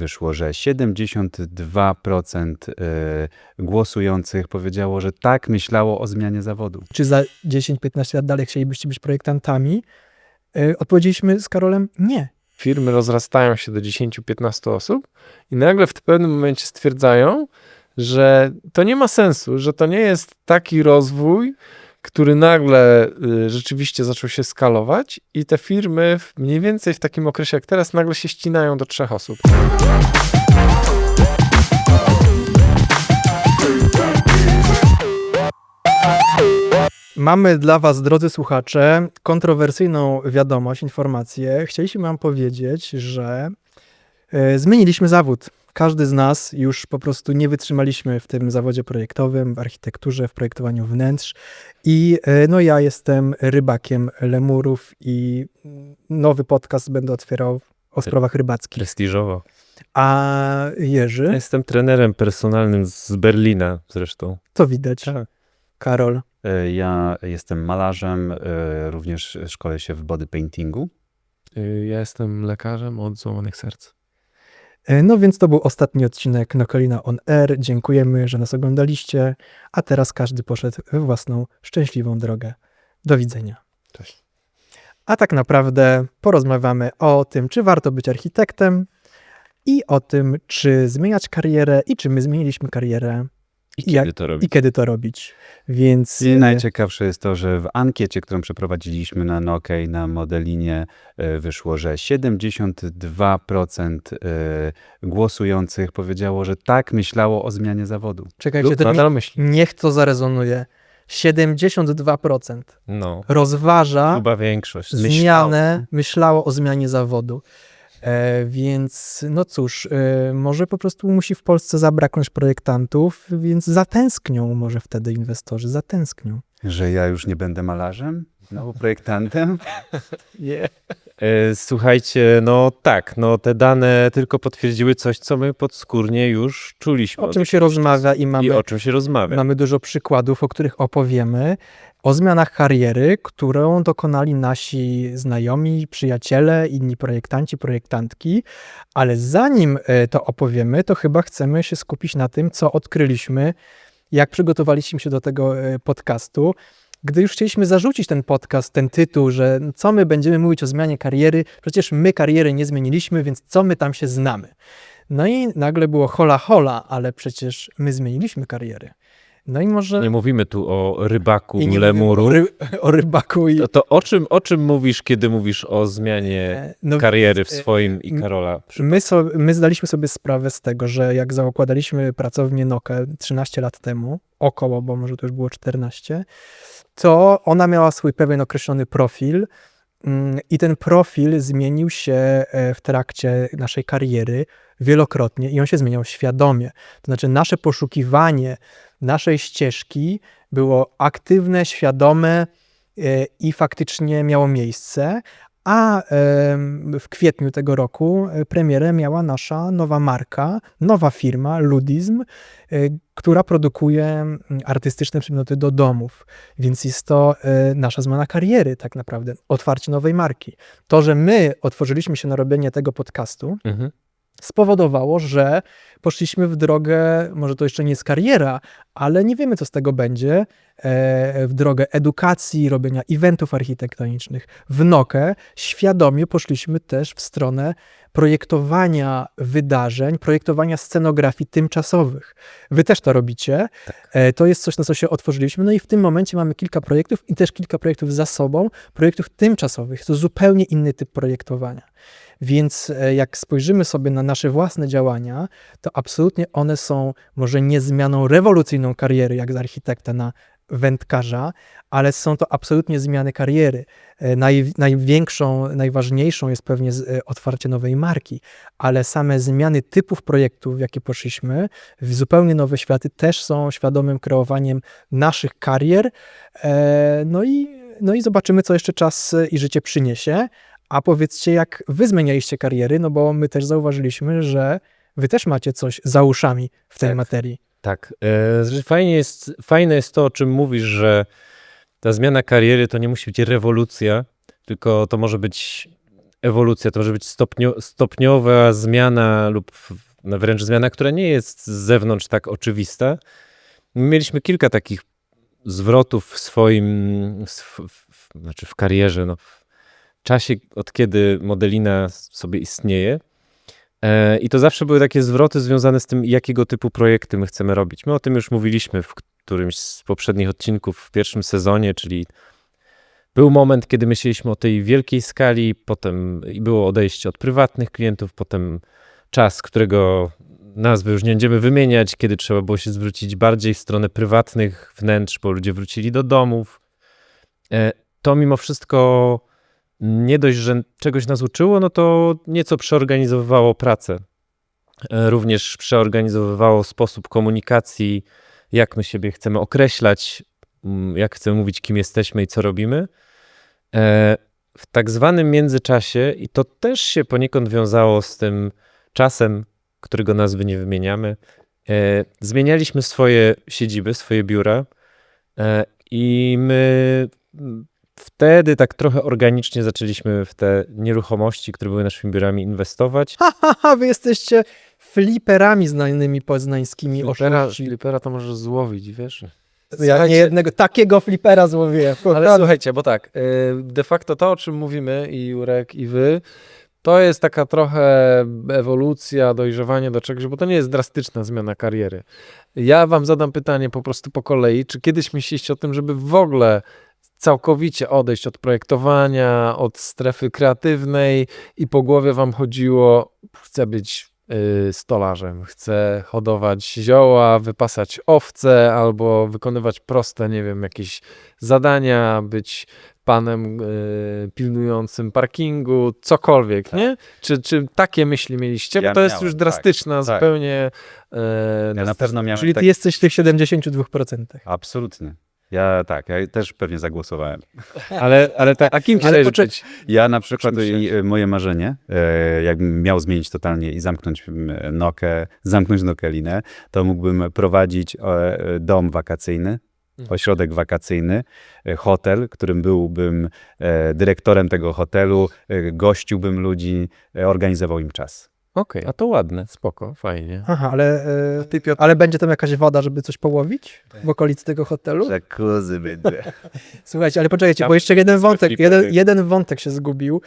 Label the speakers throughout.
Speaker 1: Wyszło, że 72% głosujących powiedziało, że tak myślało o zmianie zawodu.
Speaker 2: Czy za 10-15 lat dalej chcielibyście być projektantami? Odpowiedzieliśmy z Karolem nie.
Speaker 3: Firmy rozrastają się do 10-15 osób i nagle w pewnym momencie stwierdzają, że to nie ma sensu, że to nie jest taki rozwój, który nagle rzeczywiście zaczął się skalować i te firmy mniej więcej w takim okresie jak teraz nagle się ścinają do 3 osób.
Speaker 2: Mamy dla was, drodzy słuchacze, kontrowersyjną wiadomość, informację. Chcieliśmy wam powiedzieć, że zmieniliśmy zawód. Każdy z nas już po prostu nie wytrzymaliśmy w tym zawodzie projektowym, w architekturze, w projektowaniu wnętrz. I no ja jestem rybakiem lemurów i nowy podcast będę otwierał o sprawach rybackich.
Speaker 3: Prestiżowo.
Speaker 2: A Jerzy?
Speaker 3: Jestem trenerem personalnym z Berlina zresztą.
Speaker 2: To widać.
Speaker 3: Tak.
Speaker 2: Karol?
Speaker 1: Ja jestem malarzem, również szkolę się w body paintingu.
Speaker 3: Ja jestem lekarzem od złamanych serc.
Speaker 2: No więc to był ostatni odcinek Nokolina on Air. Dziękujemy, że nas oglądaliście, a teraz każdy poszedł we własną szczęśliwą drogę. Do widzenia.
Speaker 3: Cześć.
Speaker 2: A tak naprawdę porozmawiamy o tym, czy warto być architektem i o tym, czy zmieniać karierę i czy my zmieniliśmy karierę
Speaker 1: I
Speaker 2: kiedy to robić. Więc
Speaker 1: I najciekawsze jest to, że w ankiecie, którą przeprowadziliśmy na Nokej, na Modelinie, wyszło, że 72% głosujących powiedziało, że tak myślało o zmianie zawodu.
Speaker 2: czekajcie,
Speaker 3: Lub nadal myśli.
Speaker 2: niech to zarezonuje. 72%
Speaker 3: No.
Speaker 2: rozważa
Speaker 3: Chyba większość.
Speaker 2: zmianę, myślało o zmianie zawodu. Więc no cóż, może po prostu musi w Polsce zabraknąć projektantów, więc zatęsknią może wtedy inwestorzy, zatęsknią.
Speaker 1: Że ja już nie będę malarzem? No, projektantem?
Speaker 3: Nie. Słuchajcie, no tak, no te dane tylko potwierdziły coś, co my podskórnie już czuliśmy.
Speaker 2: O czym się rozmawia i
Speaker 3: I o czym się rozmawia.
Speaker 2: mamy dużo przykładów, o których opowiemy. O zmianach kariery, którą dokonali nasi znajomi, przyjaciele, inni projektanci, projektantki. Ale zanim to opowiemy, to chyba chcemy się skupić na tym, co odkryliśmy, jak przygotowaliśmy się do tego podcastu. Gdy już chcieliśmy zarzucić ten podcast, ten tytuł, że co my będziemy mówić o zmianie kariery, przecież my kariery nie zmieniliśmy, więc co my tam się znamy. No i nagle było hola hola, ale przecież my zmieniliśmy kariery. No i może...
Speaker 3: Nie mówimy tu o rybaku,
Speaker 2: I nie
Speaker 3: lemuru.
Speaker 2: mówimy o rybaku i...
Speaker 3: To o czym mówisz, kiedy mówisz o zmianie kariery w swoim i Karola?
Speaker 2: My zdaliśmy sobie sprawę z tego, że jak zakładaliśmy pracownię Nokę 13 lat temu, około, bo może to już było 14, to ona miała swój pewien określony profil i ten profil zmienił się w trakcie naszej kariery wielokrotnie i on się zmieniał świadomie. To znaczy nasze poszukiwanie naszej ścieżki było aktywne, świadome i faktycznie miało miejsce, a w kwietniu tego roku premierę miała nasza nowa marka, nowa firma Ludizm, która produkuje artystyczne przedmioty do domów. Więc jest to nasza zmiana kariery tak naprawdę, otwarcie nowej marki. To, że my otworzyliśmy się na robienie tego podcastu, spowodowało, że poszliśmy w drogę, może to jeszcze nie jest kariera, ale nie wiemy, co z tego będzie, w drogę edukacji, robienia eventów architektonicznych. W Nokę świadomie poszliśmy też w stronę projektowania wydarzeń, projektowania scenografii tymczasowych. Wy też to robicie.
Speaker 3: Tak.
Speaker 2: To jest coś, na co się otworzyliśmy. No i w tym momencie mamy kilka projektów i też kilka projektów za sobą, projektów tymczasowych. To zupełnie inny typ projektowania. Więc jak spojrzymy sobie na nasze własne działania, to absolutnie one są może nie zmianą rewolucyjną kariery, jak z architekta na wędkarza, ale są to absolutnie zmiany kariery. Największą, najważniejszą jest pewnie otwarcie nowej marki, ale same zmiany typów projektów, w jakie poszliśmy, w zupełnie nowe światy też są świadomym kreowaniem naszych karier. No i zobaczymy, co jeszcze czas i życie przyniesie. A powiedzcie, jak wy zmienialiście kariery, no bo my też zauważyliśmy, że wy też macie coś za uszami w tej materii.
Speaker 3: Tak. Fajne jest to, o czym mówisz, że ta zmiana kariery to nie musi być rewolucja, tylko to może być
Speaker 4: ewolucja, to może być stopniowa zmiana lub wręcz zmiana, która nie jest z zewnątrz tak oczywista. Mieliśmy kilka takich zwrotów w swoim, znaczy w karierze, no, w czasie, od kiedy Modelina sobie istnieje. I to zawsze były takie zwroty związane z tym, jakiego typu projekty my chcemy robić. My o tym już mówiliśmy w którymś z poprzednich odcinków w pierwszym sezonie, czyli był moment, kiedy myśleliśmy o tej wielkiej skali, potem było odejście od prywatnych klientów, potem czas, którego nazwy już nie będziemy wymieniać, kiedy trzeba było się zwrócić bardziej w stronę prywatnych wnętrz, bo ludzie wrócili do domów. To mimo wszystko nie dość, że czegoś nas uczyło, no to nieco przeorganizowywało pracę. Również przeorganizowywało sposób komunikacji, jak my siebie chcemy określać, jak chcemy mówić, kim jesteśmy i co robimy. W tak zwanym międzyczasie, i to też się poniekąd wiązało z tym czasem, którego nazwy nie wymieniamy, zmienialiśmy swoje siedziby, swoje biura i my wtedy tak trochę organicznie zaczęliśmy w te nieruchomości, które były naszymi biurami, inwestować.
Speaker 2: Wy jesteście fliperami znanymi poznańskimi oszuści.
Speaker 3: Flipera to możesz złowić, wiesz?
Speaker 2: Ja nie jednego takiego flipera złowiłem.
Speaker 3: Ale słuchajcie, bo tak, de facto to, o czym mówimy, i Jurek, i wy, to jest taka trochę ewolucja, dojrzewanie do czegoś, bo to nie jest drastyczna zmiana kariery. Ja wam zadam pytanie po prostu po kolei, czy kiedyś myśleliście o tym, żeby w ogóle całkowicie odejść od projektowania, od strefy kreatywnej i po głowie wam chodziło, chcę być stolarzem, chcę hodować zioła, wypasać owce albo wykonywać proste, nie wiem, jakieś zadania, być panem pilnującym parkingu, cokolwiek, nie? Czy takie myśli mieliście?
Speaker 1: Ja
Speaker 3: Bo to jest
Speaker 1: miałem,
Speaker 3: już drastyczna
Speaker 1: tak.
Speaker 3: zupełnie...
Speaker 1: Ja na pewno miałem
Speaker 2: Czyli ty
Speaker 1: tak...
Speaker 2: jesteś w tych 72%.
Speaker 1: Absolutnie. Ja też pewnie zagłosowałem.
Speaker 3: Ale tak, a kim chciałeś być?
Speaker 1: Ja na przykład,
Speaker 3: Czym
Speaker 1: moje marzenie, jakbym miał zmienić totalnie i zamknąć Nokelinę, to mógłbym prowadzić dom wakacyjny, ośrodek wakacyjny, hotel, którym byłbym dyrektorem tego hotelu, gościłbym ludzi, organizował im czas.
Speaker 3: Okej,
Speaker 4: A to ładne.
Speaker 3: spoko, fajnie.
Speaker 2: Aha, ale będzie tam jakaś woda, żeby coś połowić w okolicy tego hotelu?
Speaker 1: Jacuzzi będzie.
Speaker 2: Słuchajcie, ale poczekajcie,
Speaker 4: Ja
Speaker 2: bo jeszcze jeden wątek,
Speaker 4: flipy.
Speaker 2: jeden wątek się zgubił.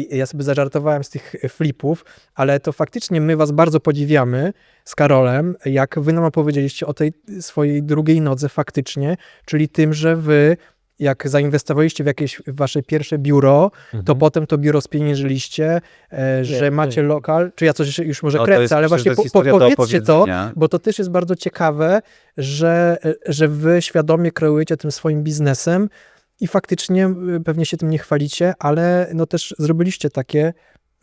Speaker 2: Ja sobie zażartowałem z tych flipów, ale to faktycznie my was bardzo podziwiamy z Karolem, jak wy nam opowiedzieliście o tej swojej drugiej nodze faktycznie, czyli tym, że wy jak zainwestowaliście w jakieś wasze pierwsze biuro, to potem to biuro spieniężyliście, że macie lokal, czy ja coś już może kręcę, ale właśnie powiedzcie to, bo to też jest bardzo ciekawe, że wy świadomie kreujecie tym swoim biznesem i faktycznie pewnie się tym nie chwalicie, ale no też zrobiliście takie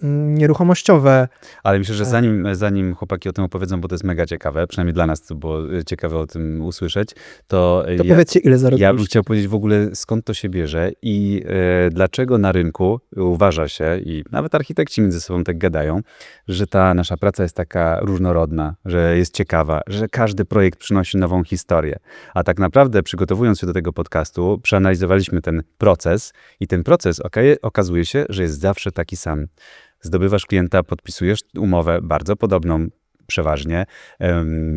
Speaker 2: nieruchomościowe.
Speaker 1: Ale myślę, że zanim chłopaki o tym opowiedzą, bo to jest mega ciekawe, przynajmniej dla nas to było ciekawe o tym usłyszeć, to
Speaker 2: Powiedzcie, ile zarobiliście.
Speaker 1: ja bym chciał powiedzieć w ogóle, skąd to się bierze i dlaczego na rynku uważa się, i nawet architekci między sobą tak gadają, że ta nasza praca jest taka różnorodna, że jest ciekawa, że każdy projekt przynosi nową historię. A tak naprawdę, przygotowując się do tego podcastu, przeanalizowaliśmy ten proces i ten proces okazuje się, że jest zawsze taki sam. Zdobywasz klienta, podpisujesz umowę bardzo podobną przeważnie.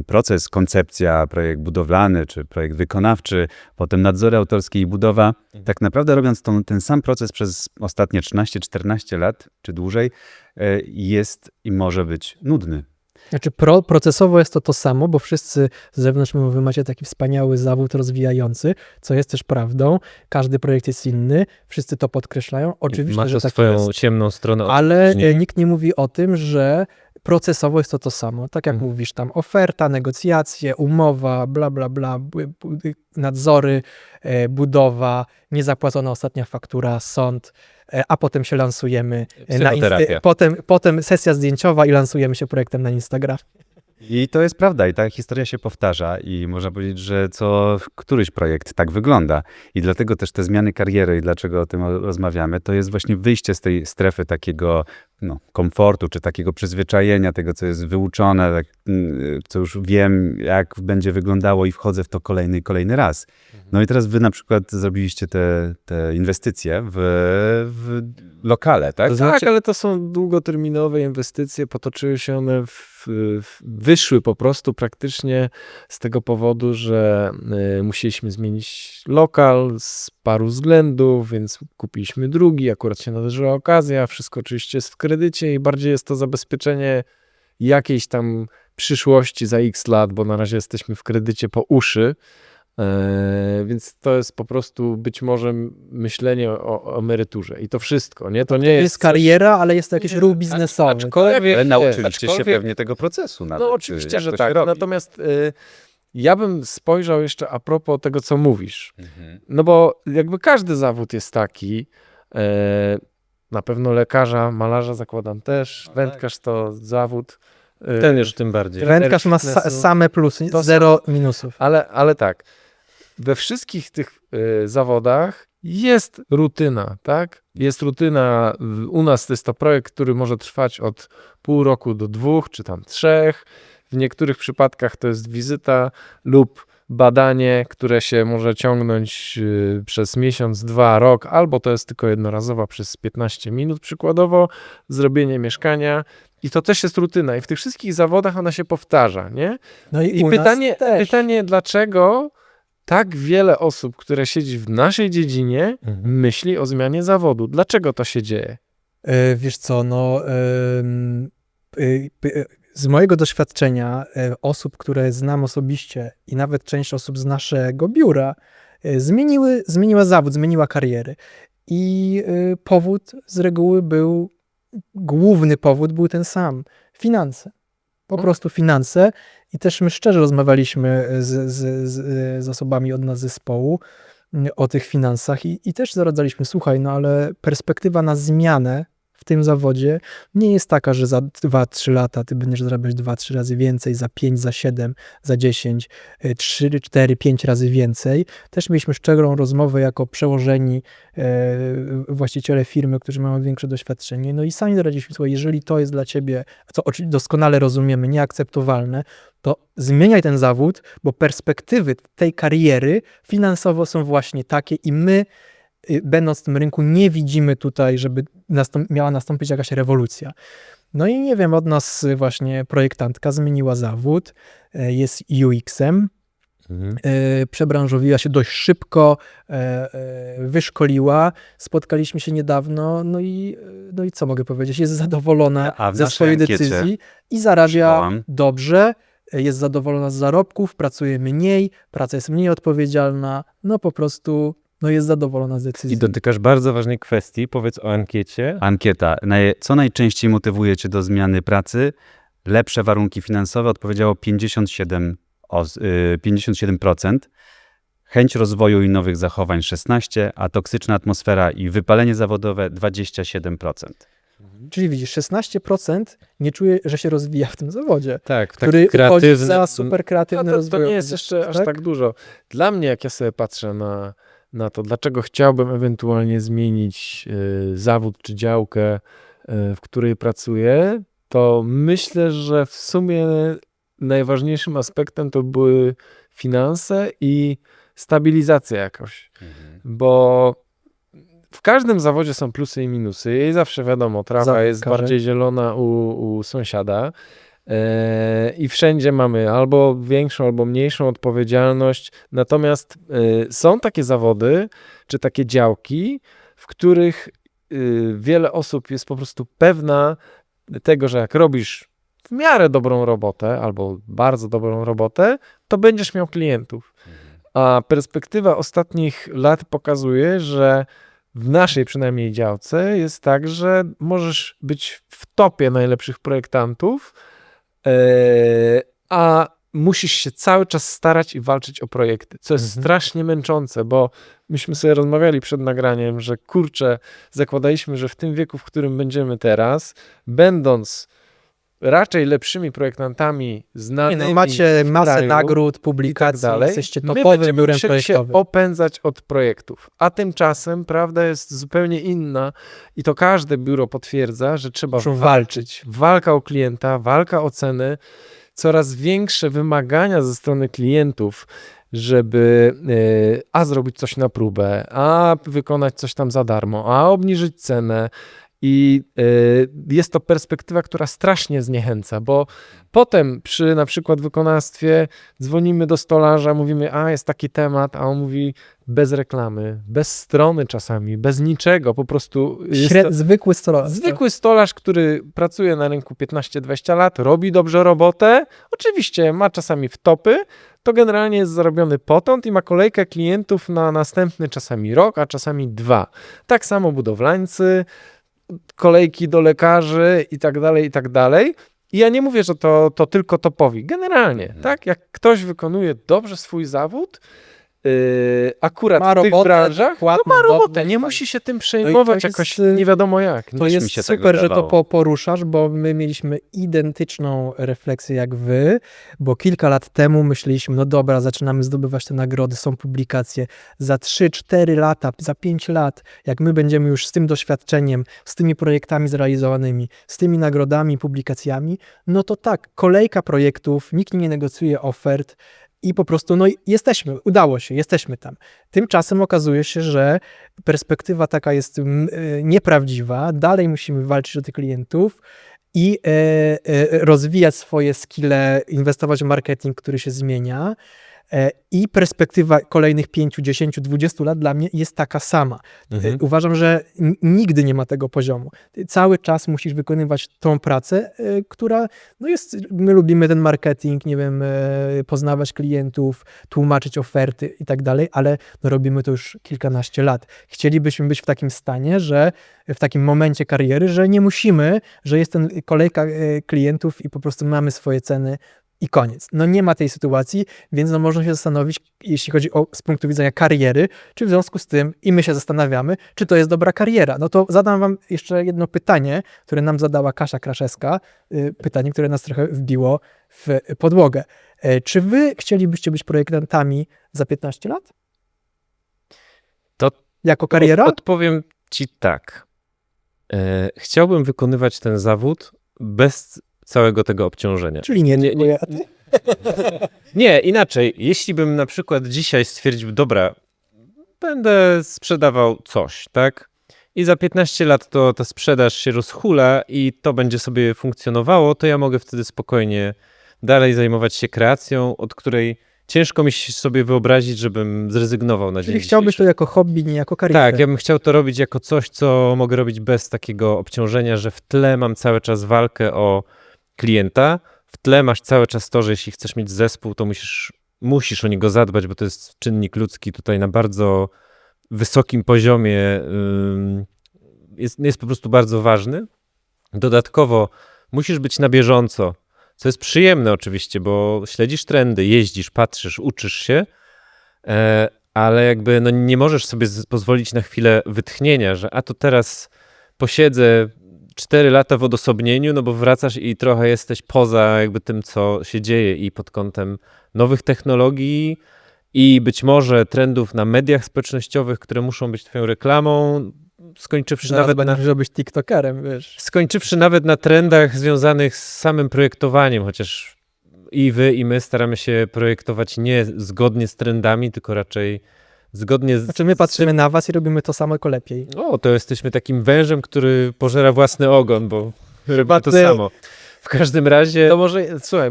Speaker 1: Proces, koncepcja, projekt budowlany czy projekt wykonawczy, potem nadzory autorskie i budowa. Tak naprawdę robiąc ten sam proces przez ostatnie 13-14 lat czy dłużej jest i może być nudny.
Speaker 2: Znaczy procesowo jest to samo, bo wszyscy z zewnątrz mówią, wy macie taki wspaniały zawód rozwijający, co jest też prawdą. Każdy projekt jest inny, wszyscy to podkreślają. Oczywiście,
Speaker 4: Masz
Speaker 2: że tak
Speaker 4: swoją
Speaker 2: jest.
Speaker 4: ciemną stronę.
Speaker 2: Ale
Speaker 4: Nie.
Speaker 2: nikt nie mówi o tym, że procesowo jest to samo. Tak jak mówisz, tam oferta, negocjacje, umowa, bla, bla, bla, nadzory, budowa, niezapłacona ostatnia faktura, sąd, a potem się lansujemy.
Speaker 4: Psychoterapia.
Speaker 2: Potem sesja zdjęciowa i lansujemy się projektem na Instagram.
Speaker 1: I to jest prawda i ta historia się powtarza i można powiedzieć, że któryś projekt tak wygląda. I dlatego też te zmiany kariery i dlaczego o tym rozmawiamy, to jest właśnie wyjście z tej strefy takiego komfortu, czy takiego przyzwyczajenia, tego, co jest wyuczone, tak, co już wiem, jak będzie wyglądało i wchodzę w to kolejny raz. No i teraz wy na przykład zrobiliście te inwestycje w lokale, tak?
Speaker 3: To znaczy, ale to są długoterminowe inwestycje, potoczyły się one wyszły po prostu praktycznie z tego powodu, że musieliśmy zmienić lokal z paru względów, więc kupiliśmy drugi, akurat się nadarzyła okazja, wszystko oczywiście jest w kredycie i bardziej jest to zabezpieczenie jakiejś tam przyszłości za x lat, bo na razie jesteśmy w kredycie po uszy. Więc to jest po prostu być może myślenie o emeryturze i to wszystko, nie? To nie
Speaker 2: jest
Speaker 3: jest
Speaker 2: kariera, ale jest to jakiś ruch biznesowy.
Speaker 3: aczkolwiek,
Speaker 1: Ale nauczyliście się
Speaker 3: aczkolwiek-
Speaker 1: pewnie tego procesu nawet.
Speaker 3: No oczywiście,
Speaker 1: jak
Speaker 3: że
Speaker 1: to się
Speaker 3: tak.
Speaker 1: robi.
Speaker 3: Natomiast ja bym spojrzał jeszcze a propos tego, co mówisz.
Speaker 1: Mhm.
Speaker 3: No bo jakby każdy zawód jest taki, na pewno lekarza, malarza zakładam też,
Speaker 1: No
Speaker 3: wędkarz to zawód.
Speaker 4: Ten już tym bardziej.
Speaker 2: Wędkarz ma
Speaker 3: fitnessu.
Speaker 2: same plusy,
Speaker 3: To
Speaker 2: zero minusów.
Speaker 3: Ale tak, we wszystkich tych zawodach jest rutyna, tak? Jest rutyna, u nas to jest to projekt, który może trwać od pół roku do 2 czy tam 3. W niektórych przypadkach to jest wizyta lub badanie, które się może ciągnąć przez miesiąc, 2, rok, albo to jest tylko jednorazowa przez 15 minut przykładowo, zrobienie mieszkania i to też jest rutyna i w tych wszystkich zawodach ona się powtarza, nie?
Speaker 2: No
Speaker 3: I
Speaker 2: u nas też.
Speaker 3: pytanie, dlaczego tak wiele osób, które siedzi w naszej dziedzinie, myśli o zmianie zawodu? Dlaczego to się dzieje?
Speaker 2: Wiesz co, z mojego doświadczenia osób, które znam osobiście i nawet część osób z naszego biura zmieniła zawód, zmieniła kariery. I powód z reguły główny powód był ten sam. Finanse. Po prostu finanse. I też my szczerze rozmawialiśmy z osobami od nas zespołu o tych finansach i też zaradzaliśmy, słuchaj, no ale perspektywa na zmianę w tym zawodzie nie jest taka, że za 2-3 lata ty będziesz zarabiać 2-3 razy więcej, za 5, za 7, za 10, 3, 4, 5 razy więcej. Też mieliśmy szczerą rozmowę jako przełożeni właściciele firmy, którzy mają większe doświadczenie. No i sami doradziliśmy, słuchaj, jeżeli to jest dla ciebie, co oczywiście doskonale rozumiemy, nieakceptowalne, to zmieniaj ten zawód, bo perspektywy tej kariery finansowo są właśnie takie i my będąc w tym rynku, nie widzimy tutaj, żeby miała nastąpić jakaś rewolucja. No i nie wiem, od nas właśnie projektantka zmieniła zawód, jest UX-em, przebranżowiła się dość szybko, wyszkoliła, spotkaliśmy się niedawno, no i co mogę powiedzieć, jest zadowolona
Speaker 1: A w
Speaker 2: ze
Speaker 1: naszej
Speaker 2: swojej
Speaker 1: ankiecie
Speaker 2: decyzji i zarabia
Speaker 1: czytałam.
Speaker 2: dobrze, jest zadowolona z zarobków, pracuje mniej, praca jest mniej odpowiedzialna, no po prostu jest zadowolona z decyzji.
Speaker 4: I dotykasz bardzo ważnej kwestii, powiedz o ankiecie.
Speaker 1: Ankieta. Co najczęściej motywuje cię do zmiany pracy? Lepsze warunki finansowe odpowiedziało 57%. Chęć rozwoju i nowych zachowań 16%, a toksyczna atmosfera i wypalenie zawodowe 27%.
Speaker 2: Czyli widzisz, 16% nie czuje, że się rozwija w tym zawodzie,
Speaker 4: Tak,
Speaker 2: który uchodzi
Speaker 4: kreatywny.
Speaker 2: za super kreatywny
Speaker 3: To
Speaker 2: rozwój.
Speaker 3: nie jest jeszcze aż tak dużo. Dla mnie, jak ja sobie patrzę na to, dlaczego chciałbym ewentualnie zmienić zawód czy działkę, w której pracuję, to myślę, że w sumie najważniejszym aspektem to były finanse i stabilizacja jakoś. Bo w każdym zawodzie są plusy i minusy i zawsze wiadomo, trawa jest bardziej zielona u sąsiada. I wszędzie mamy albo większą, albo mniejszą odpowiedzialność. Natomiast są takie zawody, czy takie działki, w których wiele osób jest po prostu pewna tego, że jak robisz w miarę dobrą robotę, albo bardzo dobrą robotę, to będziesz miał klientów. A perspektywa ostatnich lat pokazuje, że w naszej przynajmniej działce jest tak, że możesz być w topie najlepszych projektantów, a musisz się cały czas starać i walczyć o projekty, co jest strasznie męczące, bo myśmy sobie rozmawiali przed nagraniem, że kurczę, zakładaliśmy, że w tym wieku, w którym będziemy teraz, będąc raczej lepszymi projektantami
Speaker 2: Nie,
Speaker 3: znanymi
Speaker 2: no, macie
Speaker 3: w
Speaker 2: masę
Speaker 3: kraju
Speaker 2: nagród,
Speaker 3: i
Speaker 2: publikacji,
Speaker 3: tak dalej,
Speaker 2: jesteście
Speaker 3: my
Speaker 2: topowym
Speaker 3: będziemy
Speaker 2: biurem
Speaker 3: musieli się
Speaker 2: projektowym.
Speaker 3: opędzać od projektów. A tymczasem prawda jest zupełnie inna i to każde biuro potwierdza, że trzeba
Speaker 2: Muszą walczyć.
Speaker 3: Walka o klienta, walka o ceny, coraz większe wymagania ze strony klientów, żeby a zrobić coś na próbę, a wykonać coś tam za darmo, a obniżyć cenę. I jest to perspektywa, która strasznie zniechęca, bo potem przy na przykład wykonawstwie dzwonimy do stolarza, mówimy, a jest taki temat, a on mówi bez reklamy, bez strony czasami, bez niczego, po prostu jest to
Speaker 2: Zwykły stolarz.
Speaker 3: zwykły stolarz, który pracuje na rynku 15-20 lat, robi dobrze robotę, oczywiście ma czasami wtopy, to generalnie jest zarobiony potąd i ma kolejkę klientów na następny czasami rok, a czasami 2. Tak samo budowlańcy, kolejki do lekarzy i tak dalej, i tak dalej. I ja nie mówię, że to tylko topowi. Generalnie, tak? Jak ktoś wykonuje dobrze swój zawód, akurat
Speaker 2: Ma
Speaker 3: w tych
Speaker 2: robotę,
Speaker 3: branżach, to
Speaker 2: płatną,
Speaker 3: ma robotę.
Speaker 2: dobrą,
Speaker 3: Nie
Speaker 2: fajnie.
Speaker 3: musi się tym przejmować
Speaker 2: to
Speaker 3: jakoś
Speaker 2: jest,
Speaker 3: nie wiadomo jak.
Speaker 2: To
Speaker 1: Też mi
Speaker 2: jest
Speaker 1: się tak
Speaker 2: super, że to
Speaker 1: wydawało.
Speaker 2: poruszasz, bo my mieliśmy identyczną refleksję jak wy, bo kilka lat temu myśleliśmy, no dobra, zaczynamy zdobywać te nagrody, są publikacje, za 3-4 lata, za 5 lat, jak my będziemy już z tym doświadczeniem, z tymi projektami zrealizowanymi, z tymi nagrodami, publikacjami, no to tak, kolejka projektów, nikt nie negocjuje ofert, i po prostu, no jesteśmy, udało się, jesteśmy tam. Tymczasem okazuje się, że perspektywa taka jest nieprawdziwa, dalej musimy walczyć o tych klientów i rozwijać swoje skille, inwestować w marketing, który się zmienia. I perspektywa kolejnych 5, 10, 20 lat dla mnie jest taka sama. Uważam, że nigdy nie ma tego poziomu. Ty cały czas musisz wykonywać tą pracę, która no jest, my lubimy ten marketing, nie wiem, poznawać klientów, tłumaczyć oferty i tak dalej, ale no robimy to już kilkanaście lat. Chcielibyśmy być w takim stanie, że w takim momencie kariery, że nie musimy, że jest ten kolejka klientów i po prostu mamy swoje ceny i koniec. No nie ma tej sytuacji, więc no można się zastanowić, jeśli chodzi o z punktu widzenia kariery, czy w związku z tym, i my się zastanawiamy, czy to jest dobra kariera. No to zadam wam jeszcze jedno pytanie, które nam zadała Kasia Kraszewska, pytanie, które nas trochę wbiło w podłogę. Czy wy chcielibyście być projektantami za 15 lat?
Speaker 4: To
Speaker 2: Jako kariera?
Speaker 4: Odpowiem ci tak. Chciałbym wykonywać ten zawód bez całego tego obciążenia.
Speaker 2: Czyli nie,
Speaker 4: nie,
Speaker 2: dziękuję. A ty?
Speaker 4: Nie, inaczej. Jeśli bym na przykład dzisiaj stwierdził, dobra, będę sprzedawał coś, tak? I za 15 lat to ta sprzedaż się rozhula i to będzie sobie funkcjonowało, to ja mogę wtedy spokojnie dalej zajmować się kreacją, od której ciężko mi się sobie wyobrazić, żebym zrezygnował na dzień
Speaker 2: Czyli chciałbyś
Speaker 4: dzisiejszy.
Speaker 2: to jako hobby, nie jako karierę.
Speaker 4: Tak, ja bym chciał to robić jako coś, co mogę robić bez takiego obciążenia, że w tle mam cały czas walkę o klienta, w tle masz cały czas to, że jeśli chcesz mieć zespół, to musisz o niego zadbać, bo to jest czynnik ludzki tutaj na bardzo wysokim poziomie, jest po prostu bardzo ważny. Dodatkowo musisz być na bieżąco, co jest przyjemne oczywiście, bo śledzisz trendy, jeździsz, patrzysz, uczysz się, ale jakby no nie możesz sobie pozwolić na chwilę wytchnienia, że a to teraz posiedzę 4 lata w odosobnieniu, no bo wracasz i trochę jesteś poza jakby tym, co się dzieje i pod kątem nowych technologii i być może trendów na mediach społecznościowych, które muszą być twoją reklamą, skończywszy
Speaker 2: Zaraz
Speaker 4: nawet
Speaker 2: będziesz być tiktokerem, wiesz.
Speaker 4: na trendach związanych z samym projektowaniem, chociaż i wy, i my staramy się projektować nie zgodnie z trendami, tylko raczej zgodnie z...
Speaker 2: Znaczy my patrzymy na was i robimy to samo, tylko lepiej.
Speaker 4: O, to jesteśmy takim wężem, który pożera własny ogon, bo robi to samo. W każdym razie...
Speaker 3: To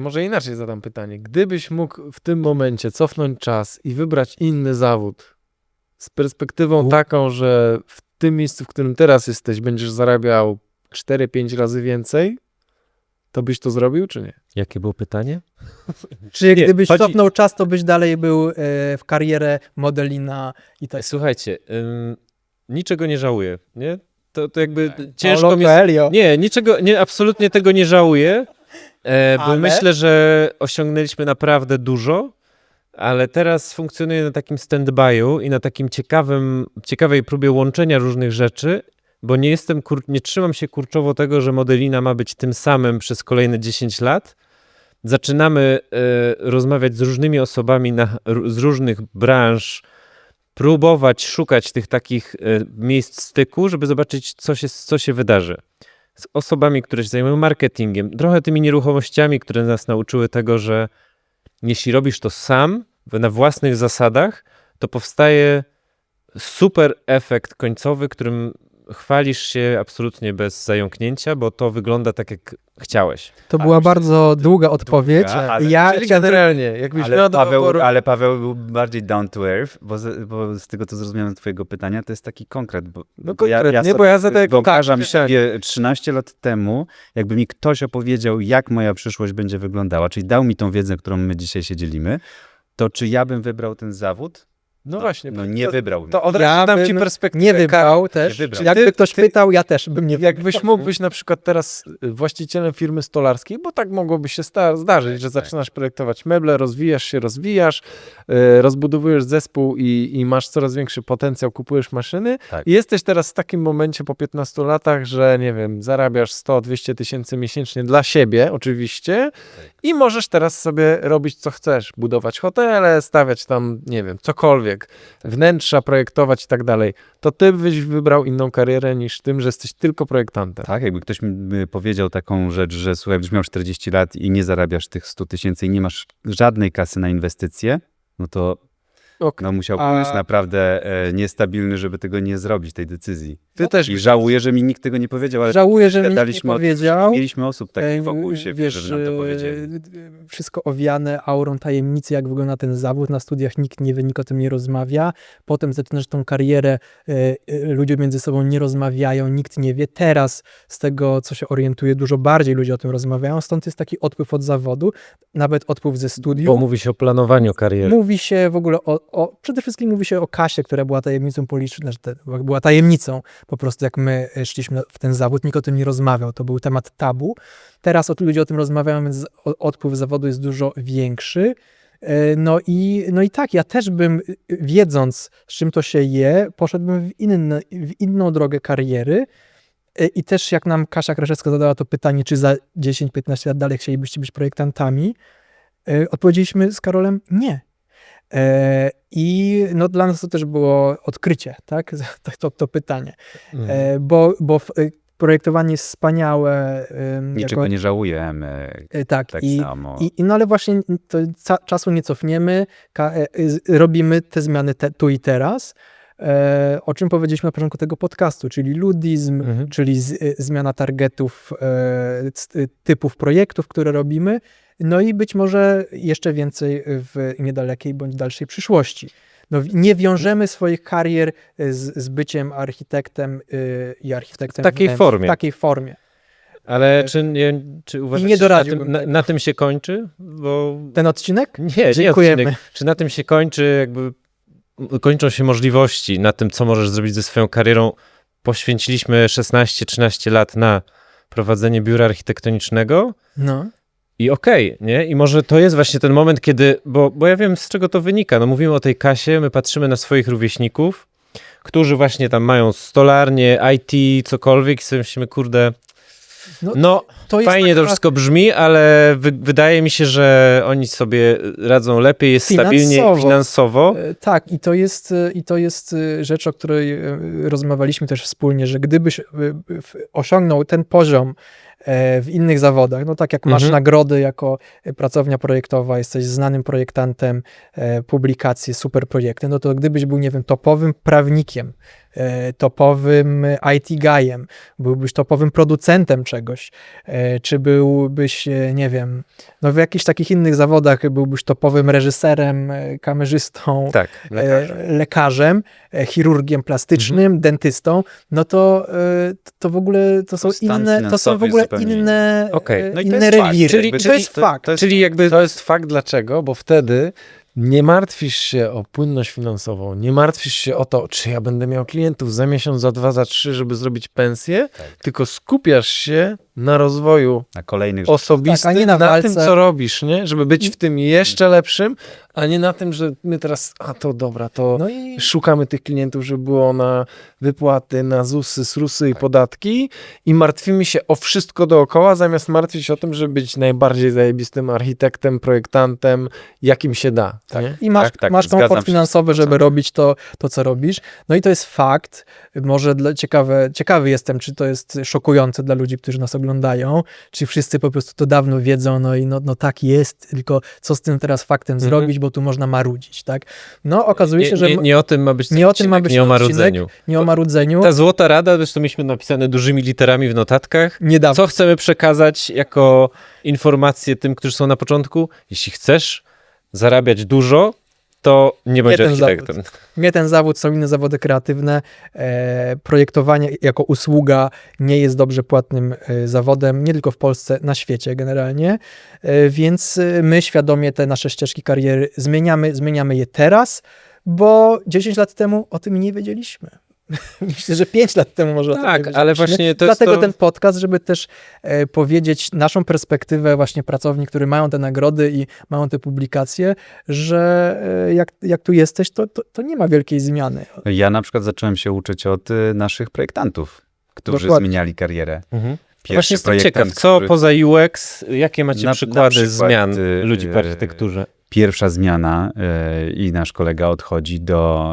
Speaker 3: może inaczej zadam pytanie. Gdybyś mógł w tym momencie cofnąć czas i wybrać inny zawód z perspektywą taką, że w tym miejscu, w którym teraz jesteś, będziesz zarabiał 4-5 razy więcej, to byś to zrobił, czy nie?
Speaker 4: Jakie było pytanie?
Speaker 2: Czy
Speaker 4: Nie,
Speaker 2: gdybyś
Speaker 4: chodzi-
Speaker 2: cofnął czas, to byś dalej był w karierę modelina i tak.
Speaker 4: Słuchajcie, niczego nie żałuję, nie? To jakby
Speaker 2: Paulo
Speaker 4: ciężko mi...
Speaker 2: Coelho.
Speaker 4: Nie, absolutnie tego nie żałuję, bo
Speaker 2: Ale?
Speaker 4: myślę, że osiągnęliśmy naprawdę dużo, ale teraz funkcjonuję na takim stand-by'u i na takim ciekawej próbie łączenia różnych rzeczy, bo nie trzymam się kurczowo tego, że Modelina ma być tym samym przez kolejne 10 lat. Zaczynamy rozmawiać z różnymi osobami z różnych branż, próbować szukać tych takich miejsc styku, żeby zobaczyć, co się wydarzy. Z osobami, które się zajmują marketingiem, trochę tymi nieruchomościami, które nas nauczyły tego, że jeśli robisz to sam, na własnych zasadach, to powstaje super efekt końcowy, którym chwalisz się absolutnie bez zająknięcia, bo to wygląda tak, jak chciałeś.
Speaker 2: To była bardzo długa odpowiedź.
Speaker 1: ale-
Speaker 2: Ja
Speaker 3: Czyli
Speaker 2: chciałem
Speaker 3: generalnie, jakbyś miał do wyboru...
Speaker 1: Ale Paweł był bardziej down to earth, bo z tego, co zrozumiałem z twojego pytania, to jest taki konkret.
Speaker 3: No konkretnie, bo ja zadaję...
Speaker 1: wyobrażam
Speaker 3: tak,
Speaker 1: sobie 13 lat temu, jakby mi ktoś opowiedział, jak moja przyszłość będzie wyglądała, czyli dał mi tą wiedzę, którą my dzisiaj się dzielimy, to czy ja bym wybrał ten zawód?
Speaker 3: No właśnie.
Speaker 1: No nie wybrał.
Speaker 3: To od razu
Speaker 2: Ja
Speaker 3: dam ci
Speaker 2: bym
Speaker 3: perspektywę.
Speaker 2: nie wybrał też.
Speaker 1: wybrał.
Speaker 2: Jakby ktoś pytał, ja też bym nie wybrał.
Speaker 3: Jakbyś mógł być na przykład teraz właścicielem firmy stolarskiej, bo tak mogłoby się zdarzyć, że zaczynasz projektować meble, rozwijasz, rozbudowujesz zespół i masz coraz większy potencjał, kupujesz maszyny
Speaker 1: Tak.
Speaker 3: i jesteś teraz w takim momencie po 15 latach, że nie wiem, zarabiasz 100-200 tysięcy miesięcznie dla siebie oczywiście i możesz teraz sobie robić co chcesz, budować hotele, stawiać tam, nie wiem, cokolwiek, wnętrza projektować i tak dalej, to ty byś wybrał inną karierę niż tym, że jesteś tylko projektantem.
Speaker 1: Tak, jakby ktoś mi powiedział taką rzecz, że słuchaj, będziesz miał 40 lat i nie zarabiasz tych 100 tysięcy i nie masz żadnej kasy na inwestycje, no to
Speaker 3: Okej.
Speaker 1: no musiał być naprawdę niestabilny, żeby tego nie zrobić, tej decyzji.
Speaker 3: Ty też
Speaker 1: I żałuję, że mi nikt tego nie powiedział, ale
Speaker 2: Żałuję, że mi nie
Speaker 1: gadaliśmy
Speaker 2: powiedział.
Speaker 1: mieliśmy osób takich wokół siebie,
Speaker 2: Wiesz,
Speaker 1: żeby nam to powiedzieli.
Speaker 2: wszystko owiane aurą tajemnicy, jak wygląda ten zawód. Na studiach nikt nie wie, nikt o tym nie rozmawia. Potem zaczynasz tą karierę, ludzie między sobą nie rozmawiają, nikt nie wie. Teraz z tego, co się orientuje, dużo bardziej ludzie o tym rozmawiają. Stąd jest taki odpływ od zawodu, nawet odpływ ze studiów.
Speaker 4: Bo mówi się o planowaniu kariery.
Speaker 2: Mówi się w ogóle przede wszystkim mówi się o kasie, która była tajemnicą polityczną, była tajemnicą po prostu, jak my szliśmy w ten zawód, nikt o tym nie rozmawiał, to był temat tabu. Teraz ludzie o tym rozmawiają, więc odpływ zawodu jest dużo większy. No i tak, ja też bym, wiedząc, z czym to się je, poszedłbym w inną drogę kariery. I też jak nam Kasia Kraszewska zadała to pytanie, czy za 10-15 lat dalej chcielibyście być projektantami, odpowiedzieliśmy z Karolem nie. I no dla nas to też było odkrycie, tak? To pytanie. Bo projektowanie jest wspaniałe.
Speaker 1: Niczego nie żałujemy.
Speaker 2: Tak,
Speaker 1: Tak
Speaker 2: i
Speaker 1: samo.
Speaker 2: no ale właśnie to czasu nie cofniemy, robimy te zmiany tu i teraz, o czym powiedzieliśmy na początku tego podcastu, czyli ludizm, czyli zmiana targetów, typów projektów, które robimy, no i być może jeszcze więcej w niedalekiej bądź dalszej przyszłości. No, nie wiążemy swoich karier z byciem architektem i architektem
Speaker 4: W takiej
Speaker 2: wnętrz,
Speaker 4: formie.
Speaker 2: W takiej formie.
Speaker 4: Ale czy uważasz,
Speaker 2: nie
Speaker 4: że
Speaker 2: doradziłbym
Speaker 4: na tym się kończy? Bo
Speaker 2: Ten odcinek?
Speaker 4: nie
Speaker 2: Dziękujemy.
Speaker 4: odcinek. Czy na tym się kończy, jakby kończą się możliwości na tym, co możesz zrobić ze swoją karierą? Poświęciliśmy 16-13 lat na prowadzenie biura architektonicznego
Speaker 2: No.
Speaker 4: i okej, nie? I może to jest właśnie ten moment, kiedy, bo ja wiem, z czego to wynika. No mówimy o tej Kasie, my patrzymy na swoich rówieśników, którzy właśnie tam mają stolarnię, IT, cokolwiek i sobie myślimy, kurde, no
Speaker 2: To jest
Speaker 4: fajnie to
Speaker 2: taka-
Speaker 4: wszystko brzmi, ale wydaje mi się, że oni sobie radzą lepiej, jest stabilnie finansowo.
Speaker 2: Tak, i to jest rzecz, o której rozmawialiśmy też wspólnie, że gdybyś osiągnął ten poziom w innych zawodach, no tak jak masz nagrody jako pracownia projektowa, jesteś znanym projektantem, publikacje, super projekty, no to gdybyś był, nie wiem, topowym prawnikiem, topowym IT guyem, byłbyś topowym producentem czegoś, czy byłbyś, nie wiem, no w jakichś takich innych zawodach byłbyś topowym reżyserem, kamerzystą,
Speaker 4: Tak,
Speaker 2: lekarzem, chirurgiem plastycznym, dentystą, no to w ogóle to są
Speaker 1: Stan
Speaker 2: inne, to są w ogóle
Speaker 1: finansowy jest
Speaker 2: inne,
Speaker 4: Okej.
Speaker 1: No i to
Speaker 2: inne
Speaker 1: jest fakt.
Speaker 2: rewiry.
Speaker 1: Jakby
Speaker 2: To jest fakt.
Speaker 4: Czyli jakby
Speaker 3: To jest fakt dlaczego, bo wtedy nie martwisz się o płynność finansową, nie martwisz się o to, czy ja będę miał klientów za miesiąc, za 2, za 3, żeby zrobić pensję, tylko skupiasz się na rozwoju
Speaker 1: Na kolejnych
Speaker 3: osobistym,
Speaker 2: Tak, a nie na
Speaker 3: na
Speaker 2: walce.
Speaker 3: tym, co robisz, nie? Żeby być w tym jeszcze lepszym, a nie na tym, że my teraz, to dobra, to
Speaker 2: No i
Speaker 3: szukamy tych klientów, żeby było na wypłaty, na ZUSy, SRUSy i podatki i martwimy się o wszystko dookoła, zamiast martwić się o tym, żeby być najbardziej zajebistym architektem, projektantem, jakim się da. nie?
Speaker 2: I masz,
Speaker 1: Tak,
Speaker 2: masz
Speaker 1: zgadzam
Speaker 2: komfort
Speaker 1: się
Speaker 2: finansowy,
Speaker 1: z
Speaker 2: żeby robić to, co robisz. No i to jest fakt. Może ciekawy jestem, czy to jest szokujące dla ludzi, którzy nas oglądają, czy wszyscy po prostu to dawno wiedzą, no i no tak jest, tylko co z tym teraz faktem zrobić, bo tu można marudzić, tak? No okazuje się, że
Speaker 4: Nie o tym ma być ten
Speaker 2: nie o tym ma
Speaker 4: odcinek,
Speaker 2: być
Speaker 4: nie o
Speaker 2: ten odcinek.
Speaker 4: marudzeniu.
Speaker 2: nie o marudzeniu.
Speaker 4: Ta złota rada, zresztą mieliśmy napisane dużymi literami w notatkach.
Speaker 2: Niedawno.
Speaker 4: Co chcemy przekazać jako informację tym, którzy są na początku? Jeśli chcesz zarabiać dużo, to nie bądź
Speaker 2: ten
Speaker 4: architektem.
Speaker 2: Mnie ten zawód, są inne zawody kreatywne. Projektowanie jako usługa nie jest dobrze płatnym zawodem, nie tylko w Polsce, na świecie generalnie. Więc my świadomie te nasze ścieżki kariery zmieniamy je teraz, bo 10 lat temu o tym nie wiedzieliśmy. Myślę, że 5 lat temu może o tym nie
Speaker 4: Tak,
Speaker 2: wiedzieliśmy.
Speaker 4: ale właśnie to jest
Speaker 2: Dlatego
Speaker 4: to...
Speaker 2: ten podcast, żeby też powiedzieć naszą perspektywę właśnie pracowni, które mają te nagrody i mają te publikacje, że jak tu jesteś, to nie ma wielkiej zmiany.
Speaker 1: Ja na przykład zacząłem się uczyć od naszych projektantów, którzy
Speaker 2: Dokładnie.
Speaker 1: zmieniali karierę.
Speaker 4: Mhm.
Speaker 1: Pierwszy
Speaker 4: Właśnie jestem
Speaker 1: projektant,
Speaker 4: ciekaw, co
Speaker 1: który-
Speaker 4: poza UX, jakie macie
Speaker 1: Na
Speaker 4: przykłady
Speaker 1: przykład,
Speaker 4: zmian ludzi w architekturze?
Speaker 1: Pierwsza zmiana i nasz kolega odchodzi do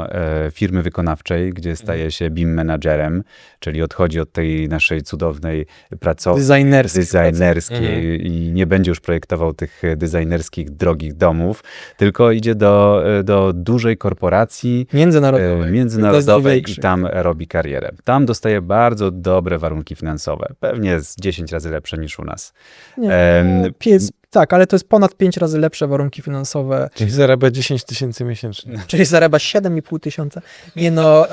Speaker 1: firmy wykonawczej, gdzie staje się BIM managerem, czyli odchodzi od tej naszej cudownej pracowni designerskiej i nie będzie już projektował tych designerskich, drogich domów, tylko idzie do dużej korporacji międzynarodowej i
Speaker 2: największych.
Speaker 1: tam robi karierę. Tam dostaje bardzo dobre warunki finansowe, pewnie z 10 razy lepsze niż u nas.
Speaker 2: Tak, ale to jest ponad 5 razy lepsze warunki finansowe,
Speaker 3: Czyli zarabia 10 tysięcy miesięcznie.
Speaker 2: czyli zarabia 7,5 tysiąca. Nie no,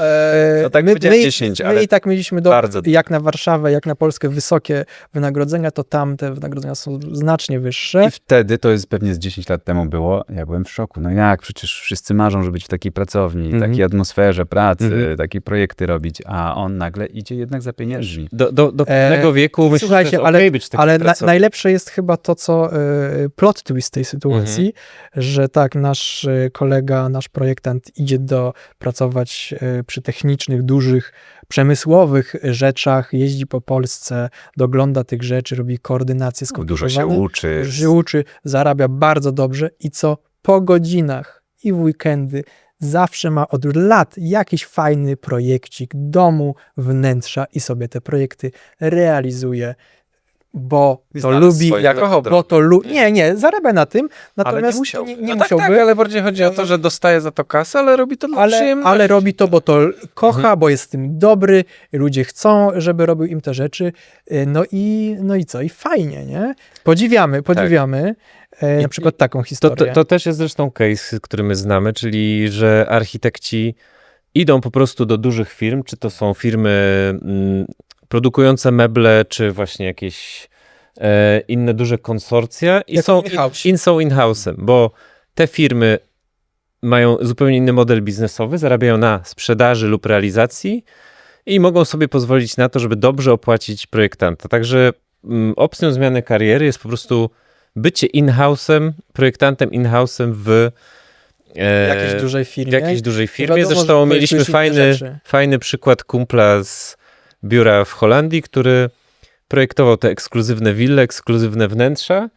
Speaker 1: No tak powiedziałem 10,
Speaker 2: my
Speaker 1: ale
Speaker 2: i tak mieliśmy
Speaker 1: bardzo
Speaker 2: jak na Warszawę, jak na Polskę wysokie wynagrodzenia, to tam te wynagrodzenia są znacznie wyższe.
Speaker 1: I wtedy, to jest pewnie z 10 lat temu było, ja byłem w szoku. No jak, przecież wszyscy marzą, żeby być w takiej pracowni, takiej atmosferze pracy, takie projekty robić, a on nagle idzie jednak za pieniędzmi.
Speaker 4: Do pewnego wieku myślę,
Speaker 2: słuchajcie,
Speaker 4: że jest
Speaker 2: ale-
Speaker 4: okej być takim
Speaker 2: Ale
Speaker 4: pracownikiem.
Speaker 2: najlepsze jest chyba to, co plot twist tej sytuacji, że tak, nasz kolega, nasz projektant idzie pracować przy technicznych, dużych, przemysłowych rzeczach, jeździ po Polsce, dogląda tych rzeczy, robi koordynację
Speaker 1: Dużo się
Speaker 2: skomplikowane,
Speaker 1: uczy.
Speaker 2: dużo się uczy, zarabia bardzo dobrze i co po godzinach i w weekendy zawsze ma od lat jakiś fajny projekcik domu, wnętrza i sobie te projekty realizuje, bo to
Speaker 1: Znalazł
Speaker 2: lubi,
Speaker 1: swoją
Speaker 2: jako
Speaker 1: drogę.
Speaker 2: bo to nie, zarabia na tym, natomiast
Speaker 1: musiał.
Speaker 2: nie
Speaker 3: No
Speaker 2: musiałby,
Speaker 3: tak, ale bardziej chodzi o to, że dostaje za to kasę, ale robi to dla przyjemności.
Speaker 2: ale robi to, bo to kocha, bo jest w tym dobry, ludzie chcą, żeby robił im te rzeczy, no i co, i fajnie, nie? Podziwiamy, na przykład taką historię.
Speaker 4: To też jest zresztą case, który my znamy, czyli że architekci idą po prostu do dużych firm, czy to są firmy produkujące meble, czy właśnie jakieś inne duże konsorcja i
Speaker 2: Jak
Speaker 4: są
Speaker 2: in-house.
Speaker 4: są in-house'em, bo te firmy mają zupełnie inny model biznesowy, zarabiają na sprzedaży lub realizacji i mogą sobie pozwolić na to, żeby dobrze opłacić projektanta. Także opcją zmiany kariery jest po prostu bycie in-house'em, projektantem in-house'em w
Speaker 2: jakiejś dużej firmie.
Speaker 4: jakiejś dużej firmie.
Speaker 2: wiadomo,
Speaker 4: Zresztą
Speaker 2: że
Speaker 4: mieliśmy
Speaker 2: projektujesz inne rzeczy.
Speaker 4: fajny przykład kumpla z biura w Holandii, który projektował te ekskluzywne wille, ekskluzywne wnętrza,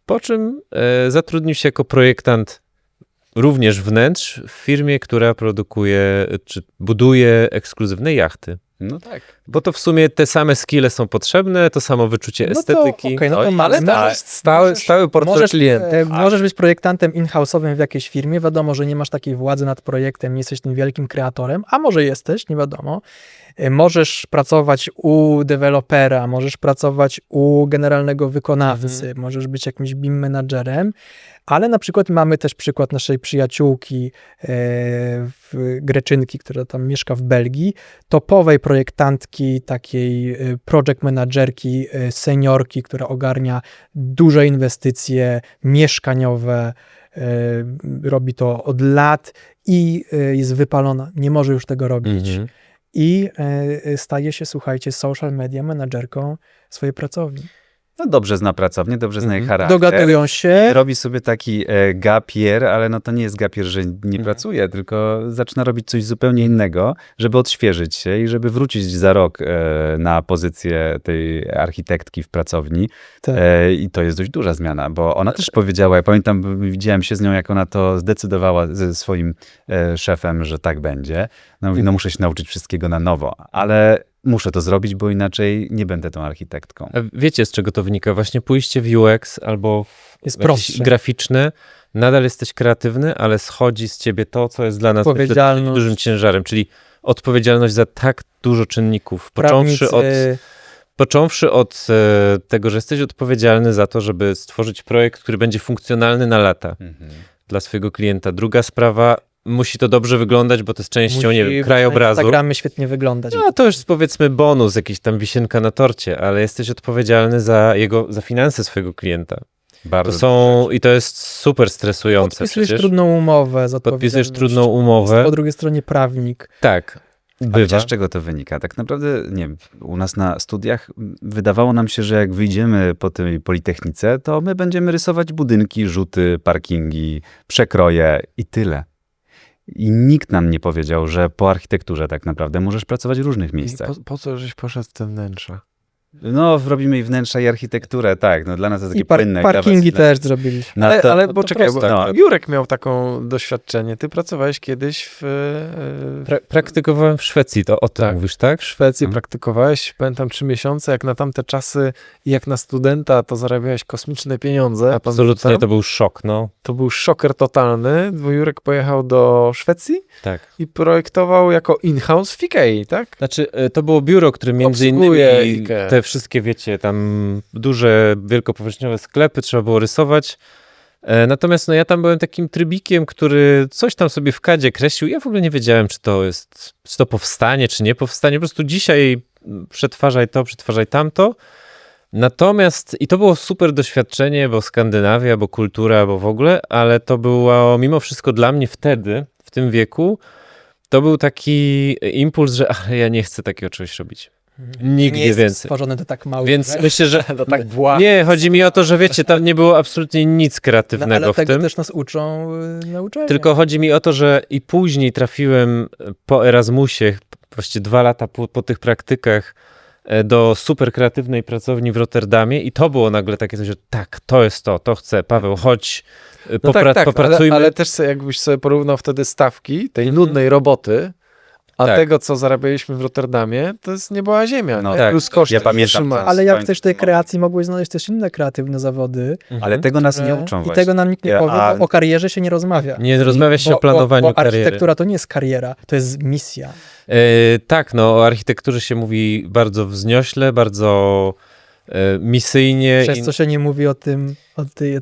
Speaker 4: po czym zatrudnił się jako projektant również wnętrz w firmie, która produkuje czy buduje ekskluzywne jachty.
Speaker 1: No tak.
Speaker 4: Bo to w sumie te same skille są potrzebne, to samo wyczucie estetyki.
Speaker 2: okej, no to
Speaker 1: Oj,
Speaker 2: mamy.
Speaker 3: Ale stały portfel klientów.
Speaker 2: Możesz być projektantem in-house'owym w jakiejś firmie, wiadomo, że nie masz takiej władzy nad projektem, nie jesteś tym wielkim kreatorem, a może jesteś, nie wiadomo. Możesz pracować u dewelopera, możesz pracować u generalnego wykonawcy, możesz być jakimś BIM menadżerem, ale na przykład mamy też przykład naszej przyjaciółki Greczynki, która tam mieszka w Belgii, topowej projektantki, takiej project managerki, seniorki, która ogarnia duże inwestycje mieszkaniowe, robi to od lat i jest wypalona, nie może już tego robić. i staje się, słuchajcie, social media menadżerką swojej pracowni.
Speaker 1: No dobrze zna pracownię, dobrze zna jej charakter.
Speaker 2: Dogadują się.
Speaker 1: Robi sobie taki gap year, ale no to nie jest gap year, że nie pracuje, tylko zaczyna robić coś zupełnie innego, żeby odświeżyć się i żeby wrócić za rok na pozycję tej architektki w pracowni.
Speaker 2: Tak.
Speaker 1: I to jest dość duża zmiana, bo ona też powiedziała, ja pamiętam, widziałem się z nią, jak ona to zdecydowała ze swoim szefem, że tak będzie. No mówi, no muszę się nauczyć wszystkiego na nowo, ale muszę to zrobić, bo inaczej nie będę tą architektką.
Speaker 4: A wiecie, z czego to wynika? Właśnie pójście w UX albo w
Speaker 2: Jest
Speaker 4: jakieś
Speaker 2: prostsze.
Speaker 4: graficzne, nadal jesteś kreatywny, ale schodzi z ciebie to, co jest dla nas myślę,
Speaker 2: Odpowiedzialność.
Speaker 4: dużym ciężarem, czyli odpowiedzialność za tak dużo czynników. Począwszy od tego, że jesteś odpowiedzialny za to, żeby stworzyć projekt, który będzie funkcjonalny na lata dla swojego klienta. Druga sprawa, musi to dobrze wyglądać, bo to jest częścią, nie wiem, krajobrazu.
Speaker 2: Instagramy świetnie wyglądać.
Speaker 4: No to już powiedzmy bonus, jakiś tam wisienka na torcie, ale jesteś odpowiedzialny za finanse swojego klienta.
Speaker 1: Bardzo
Speaker 4: I to jest super stresujące
Speaker 2: Podpisujesz
Speaker 4: przecież.
Speaker 2: trudną umowę z
Speaker 4: Podpisujesz
Speaker 2: odpowiedzialnością.
Speaker 4: trudną umowę.
Speaker 2: Po drugiej stronie prawnik.
Speaker 4: Tak,
Speaker 1: A
Speaker 4: bywa.
Speaker 1: wiecie, z czego to wynika? Tak naprawdę, nie wiem, u nas na studiach wydawało nam się, że jak wyjdziemy po tej Politechnice, to my będziemy rysować budynki, rzuty, parkingi, przekroje i tyle. I nikt nam nie powiedział, że po architekturze tak naprawdę możesz pracować w różnych miejscach.
Speaker 3: Po co żeś poszedł w te wnętrza?
Speaker 1: No, robimy i wnętrza, i architekturę, tak. No, dla nas to takie
Speaker 2: I
Speaker 1: płynne.
Speaker 2: parkingi też zrobiliśmy.
Speaker 1: No,
Speaker 3: Ale
Speaker 1: to
Speaker 3: poczekaj,
Speaker 1: proste.
Speaker 3: bo
Speaker 1: No.
Speaker 3: Jurek miał taką doświadczenie. Ty pracowałeś kiedyś w
Speaker 4: Praktykowałem w Szwecji, to o tym
Speaker 3: Tak.
Speaker 4: mówisz, tak?
Speaker 3: w Szwecji,
Speaker 1: Mhm.
Speaker 3: praktykowałeś, pamiętam 3 miesiące, jak na tamte czasy i jak na studenta, to zarabiałeś kosmiczne pieniądze.
Speaker 4: Absolutnie,
Speaker 3: Pamiętam.
Speaker 4: to był szok, no.
Speaker 3: To był szoker totalny, bo Jurek pojechał do Szwecji
Speaker 4: Tak.
Speaker 3: i projektował jako in-house w Ikei, tak?
Speaker 4: Znaczy, to było biuro, które między
Speaker 3: Obsługuje
Speaker 4: innymi
Speaker 3: Ikea.
Speaker 4: te wszystkie, wiecie, tam duże, wielkopowierzchniowe sklepy trzeba było rysować. Natomiast no, ja tam byłem takim trybikiem, który coś tam sobie w kadzie kreślił. Ja w ogóle nie wiedziałem, czy to powstanie, czy nie powstanie. Po prostu dzisiaj przetwarzaj to, przetwarzaj tamto. Natomiast, i to było super doświadczenie, bo Skandynawia, bo kultura, bo w ogóle, ale to było mimo wszystko dla mnie wtedy, w tym wieku, to był taki impuls, że ale ja nie chcę takiego czegoś robić. Nigdy
Speaker 2: nie jest
Speaker 4: więcej.
Speaker 2: stworzone do tak małych
Speaker 4: Więc
Speaker 2: rzeczy.
Speaker 4: myślę, że
Speaker 3: To tak bła.
Speaker 4: nie, chodzi mi o to, że wiecie, tam nie było absolutnie nic
Speaker 2: No,
Speaker 4: kreatywnego
Speaker 2: ale
Speaker 4: w
Speaker 2: tego
Speaker 4: tym.
Speaker 2: też nas uczą na uczelni.
Speaker 4: Tylko chodzi mi o to, że i później trafiłem po Erasmusie, właściwie 2 lata po tych praktykach, do super kreatywnej pracowni w Rotterdamie i to było nagle takie coś, że tak, to jest to chcę, Paweł, chodź,
Speaker 3: No tak,
Speaker 4: popracujmy.
Speaker 3: ale też sobie, jakbyś sobie porównał wtedy stawki tej nudnej roboty, a
Speaker 4: Tak.
Speaker 3: tego, co zarabialiśmy w Rotterdamie, to jest nieba ziemia.
Speaker 1: No
Speaker 3: nie?
Speaker 1: tak.
Speaker 3: Plus koszty.
Speaker 1: Ja pamiętam
Speaker 3: utrzymania.
Speaker 1: czas.
Speaker 2: Ale jak
Speaker 1: Pamiętam,
Speaker 2: też tej
Speaker 1: no.
Speaker 2: kreacji mogłeś znaleźć też inne kreatywne zawody.
Speaker 1: Ale tego nas nie
Speaker 2: że-
Speaker 1: uczą
Speaker 2: I
Speaker 1: właśnie.
Speaker 2: tego nam nikt nie
Speaker 1: Ja-
Speaker 2: powie,
Speaker 1: a-
Speaker 2: bo o karierze się nie rozmawia.
Speaker 4: Nie rozmawia się
Speaker 2: Bo-
Speaker 4: o planowaniu
Speaker 2: bo
Speaker 4: kariery.
Speaker 2: architektura to nie jest kariera, to jest misja.
Speaker 4: Tak, no o architekturze się mówi bardzo wzniośle, bardzo misyjnie.
Speaker 2: Przez co się nie mówi o tym, o tej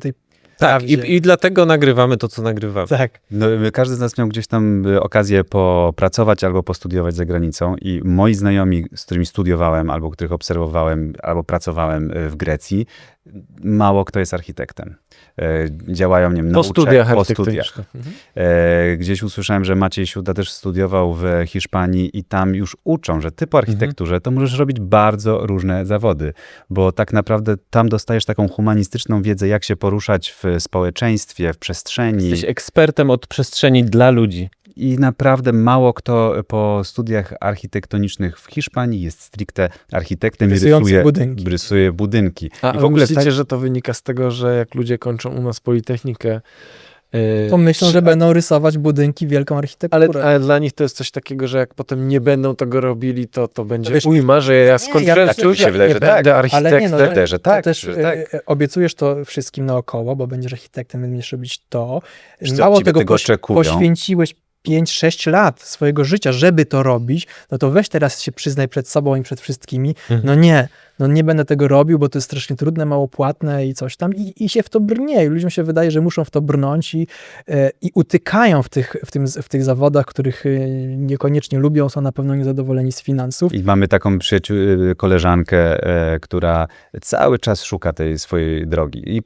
Speaker 4: Tak,
Speaker 2: prawdzie.
Speaker 4: i dlatego nagrywamy to, co nagrywamy.
Speaker 2: Tak.
Speaker 1: No, każdy z nas miał gdzieś tam okazję popracować albo postudiować za granicą i moi znajomi, z którymi studiowałem, albo których obserwowałem, albo pracowałem w Grecji, mało kto jest architektem. Działają, nie wiem,
Speaker 3: Po
Speaker 1: na
Speaker 3: studiach
Speaker 1: po
Speaker 3: architektonicznych.
Speaker 1: studiach.
Speaker 3: Mhm.
Speaker 1: Gdzieś usłyszałem, że Maciej Siuda też studiował w Hiszpanii i tam już uczą, że ty po architekturze to możesz robić bardzo różne zawody, bo tak naprawdę tam dostajesz taką humanistyczną wiedzę, jak się poruszać w społeczeństwie, w przestrzeni.
Speaker 4: Jesteś ekspertem od przestrzeni dla ludzi.
Speaker 1: I naprawdę mało kto po studiach architektonicznych w Hiszpanii jest stricte architektem i
Speaker 2: Rysujący budynki.
Speaker 1: rysuje budynki.
Speaker 3: A
Speaker 1: I w ogóle
Speaker 3: myślicie, że to wynika z tego, że jak ludzie kończą u nas Politechnikę,
Speaker 2: To myślą, że będą rysować budynki, wielką architekturę.
Speaker 3: ale dla nich to jest coś takiego, że jak potem nie będą tego robili, to będzie
Speaker 2: wiesz,
Speaker 3: ujma, że ja skończyłem
Speaker 2: ja-
Speaker 3: studia,
Speaker 1: się wydaje,
Speaker 3: nie
Speaker 1: że tak.
Speaker 3: będę
Speaker 2: Ale
Speaker 3: architektem.
Speaker 2: nie, no,
Speaker 1: Myślę, że tak,
Speaker 2: to też
Speaker 1: że tak.
Speaker 2: obiecujesz to wszystkim naokoło, bo będziesz architektem, będziesz robić to.
Speaker 1: Wiesz co,
Speaker 2: Mało
Speaker 1: ciebie
Speaker 2: tego,
Speaker 1: tego oczekują.
Speaker 2: poświęciłeś 5-6 lat swojego życia, żeby to robić, no to weź teraz się przyznaj przed sobą i przed wszystkimi, no nie, no nie będę tego robił, bo to jest strasznie trudne, mało płatne i coś tam i się w to brnie i ludziom się wydaje, że muszą w to brnąć i utykają w tych zawodach, których niekoniecznie lubią, są na pewno niezadowoleni z finansów.
Speaker 1: I mamy taką koleżankę, która cały czas szuka tej swojej drogi i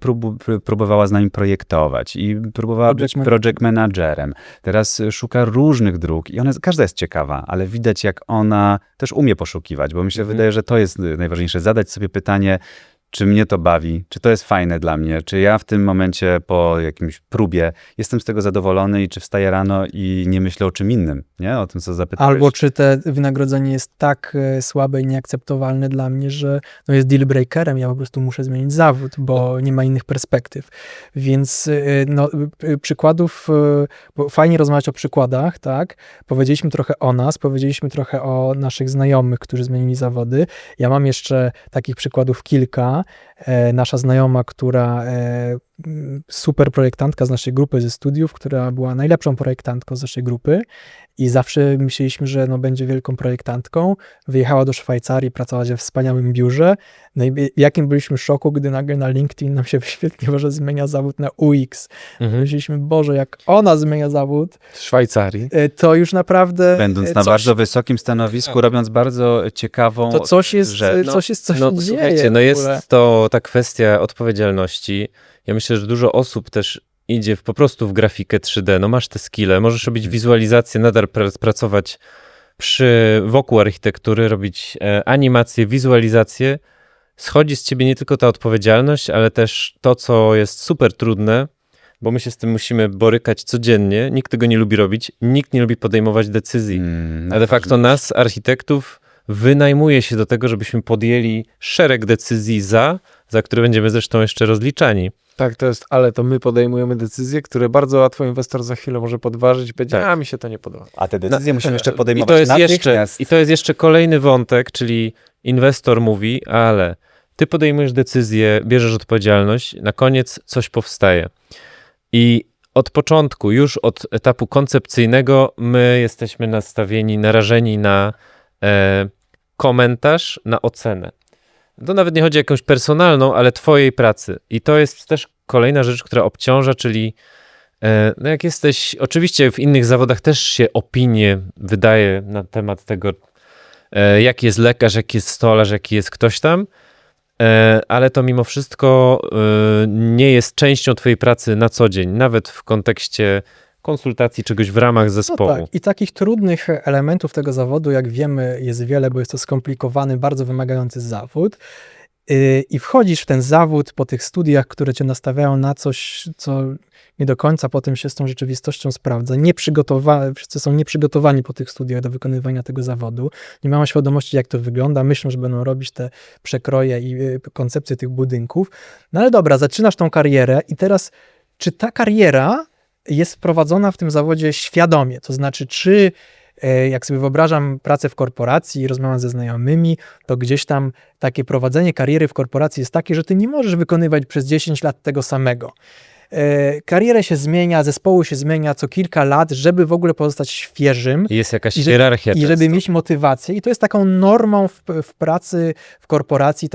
Speaker 1: próbowała z nami projektować i próbowała być project managerem. Teraz szuka różnych dróg i każda jest ciekawa, ale widać jak ona też umie poszukiwać, bo mi się wydaje, że to jest najważniejsze. Zadać sobie pytanie, czy mnie to bawi, czy to jest fajne dla mnie, czy ja w tym momencie po jakimś próbie jestem z tego zadowolony i czy wstaję rano i nie myślę o czym innym, nie? O tym, co zapytałeś.
Speaker 2: Albo czy te wynagrodzenie jest tak słabe i nieakceptowalne dla mnie, że no jest deal breakerem, ja po prostu muszę zmienić zawód, bo nie ma innych perspektyw. Więc no, przykładów, bo fajnie rozmawiać o przykładach, tak? Powiedzieliśmy trochę o nas, powiedzieliśmy trochę o naszych znajomych, którzy zmienili zawody. Ja mam jeszcze takich przykładów kilka. Nasza znajoma, która super projektantka z naszej grupy ze studiów, która była najlepszą projektantką z naszej grupy i zawsze myśleliśmy, że no, będzie wielką projektantką. Wyjechała do Szwajcarii, pracować we wspaniałym biurze. No i w jakim byliśmy szoku, gdy nagle na LinkedIn nam się wyświetliło, że zmienia zawód na UX. Myśleliśmy, Boże, jak ona zmienia zawód,
Speaker 3: W Szwajcarii.
Speaker 2: to już naprawdę...
Speaker 1: Będąc na bardzo wysokim stanowisku, robiąc bardzo ciekawą
Speaker 2: To coś jest,
Speaker 1: rzecz.
Speaker 2: coś się dzieje.
Speaker 4: Słuchajcie, no
Speaker 2: w
Speaker 4: jest
Speaker 2: ogóle.
Speaker 4: to ta kwestia odpowiedzialności. Ja myślę, że dużo osób też idzie po prostu w grafikę 3D. No masz te skille, możesz robić wizualizację, nadal pracować wokół architektury, robić animacje, wizualizacje. Schodzi z ciebie nie tylko ta odpowiedzialność, ale też to, co jest super trudne, bo my się z tym musimy borykać codziennie. Nikt tego nie lubi robić, nikt nie lubi podejmować decyzji. A de facto nas, architektów, wynajmuje się do tego, żebyśmy podjęli szereg decyzji za które będziemy zresztą jeszcze rozliczani.
Speaker 3: Tak, to jest, ale to my podejmujemy decyzje, które bardzo łatwo inwestor za chwilę może podważyć i powiedzieć,
Speaker 4: Tak.
Speaker 3: a mi się to nie podoba.
Speaker 1: A te decyzje musimy jeszcze
Speaker 4: I
Speaker 1: podejmować
Speaker 4: to jest jeszcze kolejny wątek, czyli inwestor mówi, ale ty podejmujesz decyzję, bierzesz odpowiedzialność, na koniec coś powstaje. I od początku, już od etapu koncepcyjnego, my jesteśmy narażeni na komentarz, na ocenę. To nawet nie chodzi o jakąś personalną, ale twojej pracy. I to jest też kolejna rzecz, która obciąża, czyli no jak jesteś, oczywiście w innych zawodach też się opinie wydaje na temat tego, jaki jest lekarz, jaki jest stolarz, jaki jest ktoś tam, ale to mimo wszystko nie jest częścią twojej pracy na co dzień, nawet w kontekście konsultacji czegoś w ramach zespołu.
Speaker 2: No tak. I takich trudnych elementów tego zawodu, jak wiemy, jest wiele, bo jest to skomplikowany, bardzo wymagający zawód. I wchodzisz w ten zawód po tych studiach, które cię nastawiają na coś, co nie do końca potem się z tą rzeczywistością sprawdza. Wszyscy są nieprzygotowani po tych studiach do wykonywania tego zawodu. Nie mają świadomości, jak to wygląda. Myślą, że będą robić te przekroje i koncepcje tych budynków. No ale dobra, zaczynasz tą karierę i teraz, czy ta kariera jest prowadzona w tym zawodzie świadomie? To znaczy, czy jak sobie wyobrażam pracę w korporacji i rozmawiam ze znajomymi, to gdzieś tam takie prowadzenie kariery w korporacji jest takie, że ty nie możesz wykonywać przez 10 lat tego samego. Karierę się zmienia, zespołu się zmienia co kilka lat, żeby w ogóle pozostać świeżym.
Speaker 4: Jest jakaś hierarchia.
Speaker 2: I żeby
Speaker 4: często.
Speaker 2: mieć motywację. I to jest taką normą w pracy, w korporacji,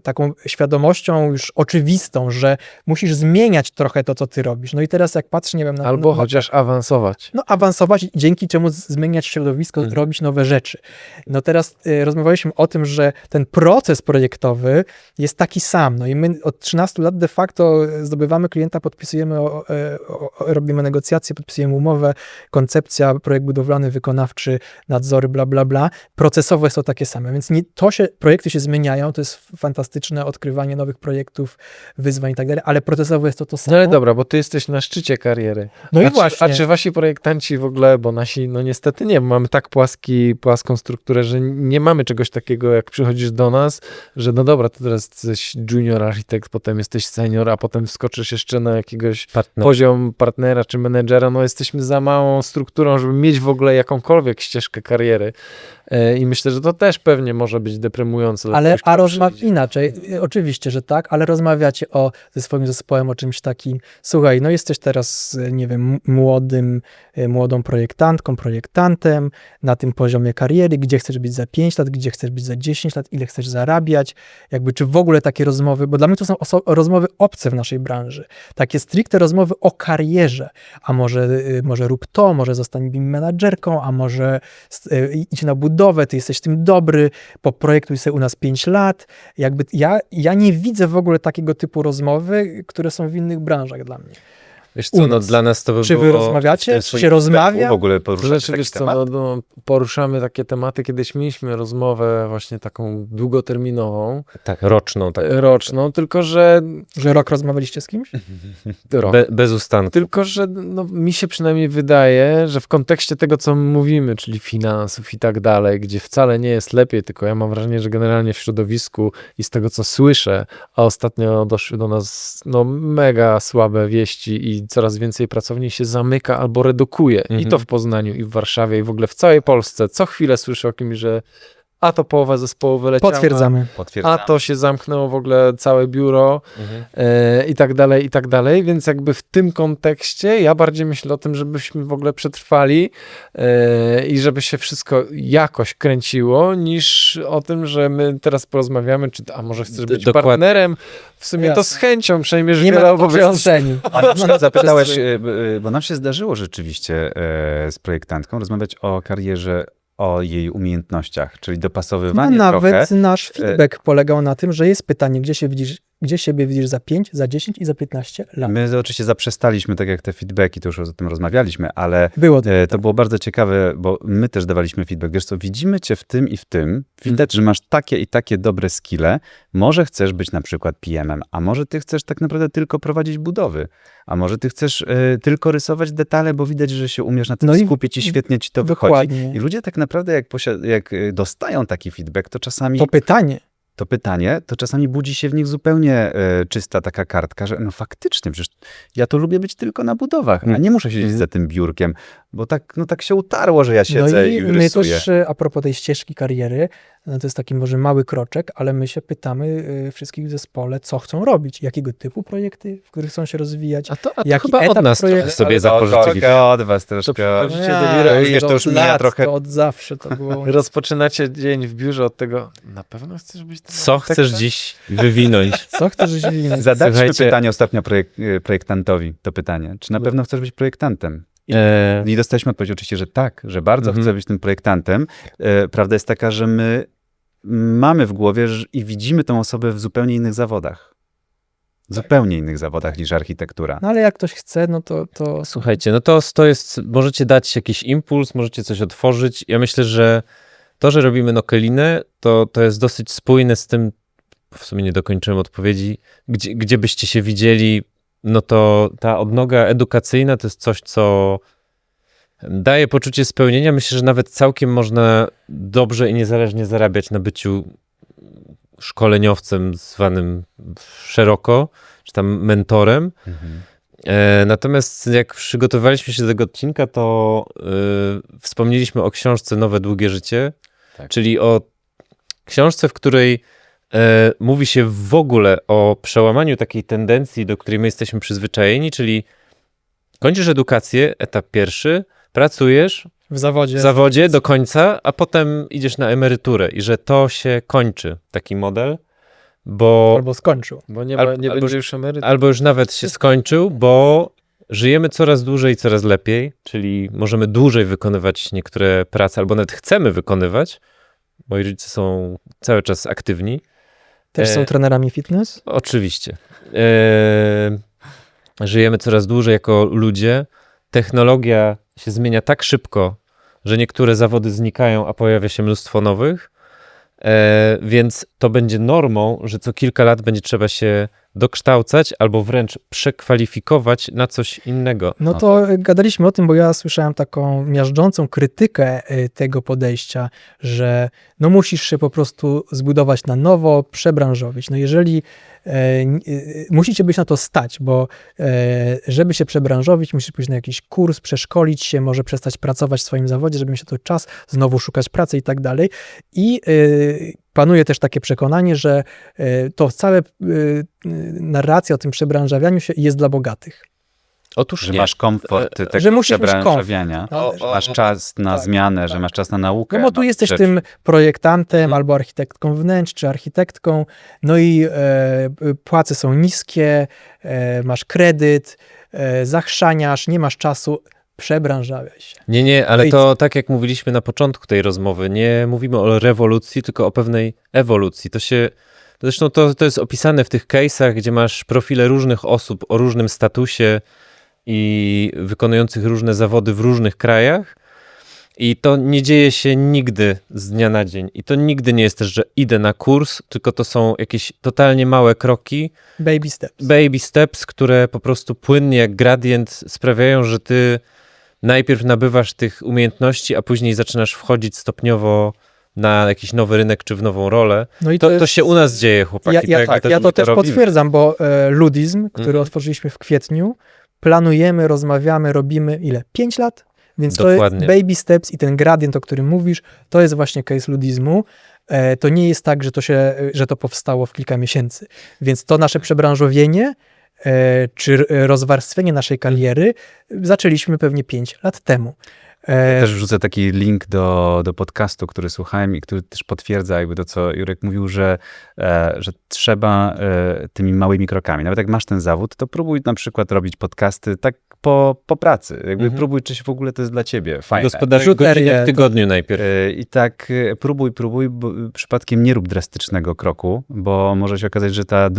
Speaker 2: taką świadomością już oczywistą, że musisz zmieniać trochę to, co ty robisz. No i teraz jak patrzę, nie wiem, na...
Speaker 3: Albo chociaż awansować.
Speaker 2: No awansować, dzięki czemu zmieniać środowisko, robić nowe rzeczy. No teraz rozmawialiśmy o tym, że ten proces projektowy jest taki sam. No i my od 13 lat de facto zdobywamy klienta, podpisujemy, robimy negocjacje, podpisujemy umowę, koncepcja, projekt budowlany, wykonawczy, nadzory, bla, bla, bla. Procesowo jest to takie same, więc projekty się zmieniają, to jest fantastyczne odkrywanie nowych projektów, wyzwań i tak dalej, ale procesowo jest to samo.
Speaker 3: No ale dobra, bo ty jesteś na szczycie kariery.
Speaker 2: No i właśnie.
Speaker 3: A czy wasi projektanci w ogóle, bo nasi, no niestety nie, mamy tak płaską strukturę, że nie mamy czegoś takiego, jak przychodzisz do nas, że no dobra, to teraz jesteś junior architekt, potem jesteś senior, a potem wskoczysz jeszcze na jakieś jakiegoś
Speaker 4: Partner.
Speaker 3: poziom partnera czy menedżera, no jesteśmy za małą strukturą, żeby mieć w ogóle jakąkolwiek ścieżkę kariery. I myślę, że to też pewnie może być deprymujące. dla
Speaker 2: Ale
Speaker 3: kogoś, kto przyjdzie.
Speaker 2: inaczej, oczywiście, że tak, ale rozmawiacie ze swoim zespołem o czymś takim, słuchaj, no jesteś teraz, nie wiem, młodą projektantką, projektantem na tym poziomie kariery, gdzie chcesz być za 5 lat, gdzie chcesz być za 10 lat, ile chcesz zarabiać, jakby czy w ogóle takie rozmowy, bo dla mnie to są rozmowy obce w naszej branży, takie stricte rozmowy o karierze, a może rób to, może zostań menadżerką, a może idź na budowę, ty jesteś tym dobry, poprojektuj sobie u nas 5 lat. Jakby ja nie widzę w ogóle takiego typu rozmowy, które są w innych branżach dla mnie.
Speaker 4: Wiesz co, no
Speaker 2: nas.
Speaker 4: dla nas to by
Speaker 2: Czy wy
Speaker 4: było...
Speaker 2: rozmawiacie? Czy
Speaker 1: Swoim
Speaker 2: się rozmawia?
Speaker 1: W ogóle
Speaker 3: To
Speaker 1: poruszacie
Speaker 3: znaczy,
Speaker 1: taki
Speaker 3: wiesz co,
Speaker 1: temat?
Speaker 3: no, poruszamy takie tematy, kiedyś mieliśmy rozmowę właśnie taką długoterminową,
Speaker 4: Tak, roczną, tak.
Speaker 3: roczną, tylko że
Speaker 2: Że rok rozmawialiście z kimś?
Speaker 3: rok.
Speaker 4: Bez ustanku.
Speaker 3: Tylko, że no, mi się przynajmniej wydaje, że w kontekście tego, co mówimy, czyli finansów i tak dalej, gdzie wcale nie jest lepiej, tylko ja mam wrażenie, że generalnie w środowisku i z tego, co słyszę, a ostatnio doszły do nas no, mega słabe wieści i coraz więcej pracowni się zamyka albo redukuje. I to w Poznaniu, i w Warszawie, i w ogóle w całej Polsce. Co chwilę słyszę o kimś, że a to połowa zespołu wyleciała,
Speaker 2: Potwierdzamy.
Speaker 1: Potwierdzam.
Speaker 3: a to się zamknęło w ogóle całe biuro i tak dalej, więc jakby w tym kontekście ja bardziej myślę o tym, żebyśmy w ogóle przetrwali i żeby się wszystko jakoś kręciło, niż o tym, że my teraz porozmawiamy, czy a może chcesz być
Speaker 4: Dokładnie.
Speaker 3: partnerem? W sumie to
Speaker 2: Jasne.
Speaker 3: z chęcią przejmiesz
Speaker 2: Nie ma
Speaker 3: wiele
Speaker 2: na to
Speaker 3: obowiązków.
Speaker 2: przestrzeni.
Speaker 1: A zapytałeś, bo nam się zdarzyło rzeczywiście z projektantką rozmawiać o karierze, o jej umiejętnościach, czyli
Speaker 2: No
Speaker 1: dopasowywanie
Speaker 2: nawet
Speaker 1: trochę.
Speaker 2: nasz feedback polegał na tym, że jest pytanie, gdzie siebie widzisz za 5, za 10 i za 15 lat.
Speaker 1: My oczywiście zaprzestaliśmy, tak jak te feedbacki, to już o tym rozmawialiśmy, ale
Speaker 2: Było
Speaker 1: to było bardzo ciekawe, bo my też dawaliśmy feedback. Wiesz co, widzimy cię w tym i w tym, widać, że masz takie i takie dobre skille, może chcesz być na przykład PM-em, a może ty chcesz tak naprawdę tylko prowadzić budowy, a może ty chcesz tylko rysować detale, bo widać, że się umiesz na tym
Speaker 2: No i
Speaker 1: skupić i świetnie ci to wychodzi.
Speaker 2: dokładnie.
Speaker 1: I ludzie tak naprawdę, jak dostają taki feedback, to czasami
Speaker 2: To pytanie.
Speaker 1: to pytanie, to czasami budzi się w nich zupełnie czysta taka kartka, że no faktycznie, przecież ja to lubię być tylko na budowach, a nie muszę siedzieć za tym biurkiem, bo tak, no tak się utarło, że ja siedzę
Speaker 2: No
Speaker 1: i
Speaker 2: i my
Speaker 1: rysuję.
Speaker 2: też a propos tej ścieżki kariery, no to jest taki może mały kroczek, ale my się pytamy wszystkich w zespole, co chcą robić, jakiego typu projekty, w których chcą się rozwijać.
Speaker 4: A to
Speaker 2: Jaki
Speaker 4: chyba od
Speaker 2: etap
Speaker 4: nas trochę
Speaker 2: projektu?
Speaker 4: sobie
Speaker 1: To
Speaker 4: zapożyczyli.
Speaker 1: trochę od was troszkę.
Speaker 3: przychodzicie do biura,
Speaker 1: wiesz, to już
Speaker 2: od
Speaker 1: mija
Speaker 2: lat,
Speaker 1: trochę.
Speaker 2: To od zawsze to było.
Speaker 3: Rozpoczynacie dzień w biurze od tego, na pewno chcesz być tym
Speaker 4: Co chcesz
Speaker 3: architektem?
Speaker 4: dziś wywinąć?
Speaker 2: Co chcesz źle?
Speaker 1: Zadaliśmy
Speaker 4: Słuchajcie-
Speaker 1: pytanie ostatnio projektantowi, to pytanie, czy na pewno chcesz być projektantem? I dostaliśmy odpowiedź oczywiście, że tak, że bardzo chcę być tym projektantem. Prawda jest taka, że my mamy w głowie i widzimy tą osobę w zupełnie innych zawodach. Zupełnie innych zawodach niż architektura.
Speaker 2: No ale jak ktoś chce, no to
Speaker 4: Słuchajcie, no to jest, możecie dać jakiś impuls, możecie coś otworzyć. Ja myślę, że to, że robimy Nokelinę, to jest dosyć spójne z tym, w sumie nie dokończyłem odpowiedzi, gdzie byście się widzieli, no to ta odnoga edukacyjna to jest coś, co daje poczucie spełnienia. Myślę, że nawet całkiem można dobrze i niezależnie zarabiać na byciu szkoleniowcem zwanym szeroko, czy tam mentorem. Natomiast jak przygotowaliśmy się do tego odcinka, to wspomnieliśmy o książce Nowe Długie Życie,
Speaker 1: Tak.
Speaker 4: czyli o książce, w której mówi się w ogóle o przełamaniu takiej tendencji, do której my jesteśmy przyzwyczajeni, czyli kończysz edukację, etap pierwszy, pracujesz
Speaker 2: w zawodzie.
Speaker 4: w zawodzie do końca, a potem idziesz na emeryturę i że to się kończy, taki model, bo
Speaker 2: Albo skończył.
Speaker 3: Bo nie,
Speaker 4: Albo-
Speaker 3: nie
Speaker 4: albo-
Speaker 3: będzie już emeryt.
Speaker 4: albo już nawet się skończył, bo żyjemy coraz dłużej i coraz lepiej, czyli możemy dłużej wykonywać niektóre prace, albo nawet chcemy wykonywać. Moi rodzice są cały czas aktywni.
Speaker 2: Też są trenerami fitness?
Speaker 4: Oczywiście. Żyjemy coraz dłużej jako ludzie. Technologia się zmienia tak szybko, że niektóre zawody znikają, a pojawia się mnóstwo nowych. Więc to będzie normą, że co kilka lat będzie trzeba się dokształcać albo wręcz przekwalifikować na coś innego.
Speaker 2: No to gadaliśmy o tym, bo ja słyszałem taką miażdżącą krytykę tego podejścia, że no musisz się po prostu zbudować na nowo, przebranżowić. No jeżeli musicie być na to stać, bo żeby się przebranżowić, musisz pójść na jakiś kurs, przeszkolić się, może przestać pracować w swoim zawodzie, żeby mieć na to czas, znowu szukać pracy i tak dalej. I panuje też takie przekonanie, że to całe narracja o tym przebranżawianiu się jest dla bogatych.
Speaker 4: Otóż
Speaker 1: Że
Speaker 4: nie.
Speaker 1: masz komfort tego
Speaker 2: że musisz mieć
Speaker 1: przebranżawiania,
Speaker 2: komfort.
Speaker 1: że masz czas na zmianę, że masz czas na naukę.
Speaker 2: No bo tu
Speaker 1: masz
Speaker 2: jesteś
Speaker 1: rzeczy.
Speaker 2: tym projektantem albo architektką wnętrz, czy architektką, no i płace są niskie, masz kredyt, zachrzaniasz, nie masz czasu, przebranżawiaj się.
Speaker 4: Nie, ale
Speaker 2: No i
Speaker 4: to tak jak mówiliśmy na początku tej rozmowy, nie mówimy o rewolucji, tylko o pewnej ewolucji. Zresztą to jest opisane w tych case'ach, gdzie masz profile różnych osób o różnym statusie i wykonujących różne zawody w różnych krajach. I to nie dzieje się nigdy z dnia na dzień. I to nigdy nie jest też, że idę na kurs, tylko to są jakieś totalnie małe kroki,
Speaker 2: Baby steps.
Speaker 4: które po prostu płynnie jak gradient sprawiają, że ty najpierw nabywasz tych umiejętności, a później zaczynasz wchodzić stopniowo na jakiś nowy rynek czy w nową rolę.
Speaker 2: No i
Speaker 4: To
Speaker 2: jest-
Speaker 4: się u nas dzieje, chłopaki.
Speaker 2: Ja to też
Speaker 4: robimy.
Speaker 2: potwierdzam, bo Ludizm, który
Speaker 4: Mhm.
Speaker 2: otworzyliśmy w kwietniu, planujemy, rozmawiamy, robimy ile? 5 lat? Więc
Speaker 4: Dokładnie.
Speaker 2: to baby steps i ten gradient, o którym mówisz, to jest właśnie case Ludizmu. To nie jest tak, że to powstało w kilka miesięcy. Więc to nasze przebranżowienie czy rozwarstwienie naszej kariery zaczęliśmy pewnie 5 lat temu.
Speaker 1: Też wrzucę taki link do podcastu, który słuchałem i który też potwierdza jakby to, co Jurek mówił, że trzeba tymi małymi krokami. Nawet jak masz ten zawód, to próbuj na przykład robić podcasty tak po pracy. Jakby próbuj, czy w ogóle to jest dla ciebie fajne.
Speaker 4: Gospodarz godziny w tygodniu najpierw.
Speaker 1: I tak próbuj, bo przypadkiem nie rób drastycznego kroku, bo może się okazać, że ta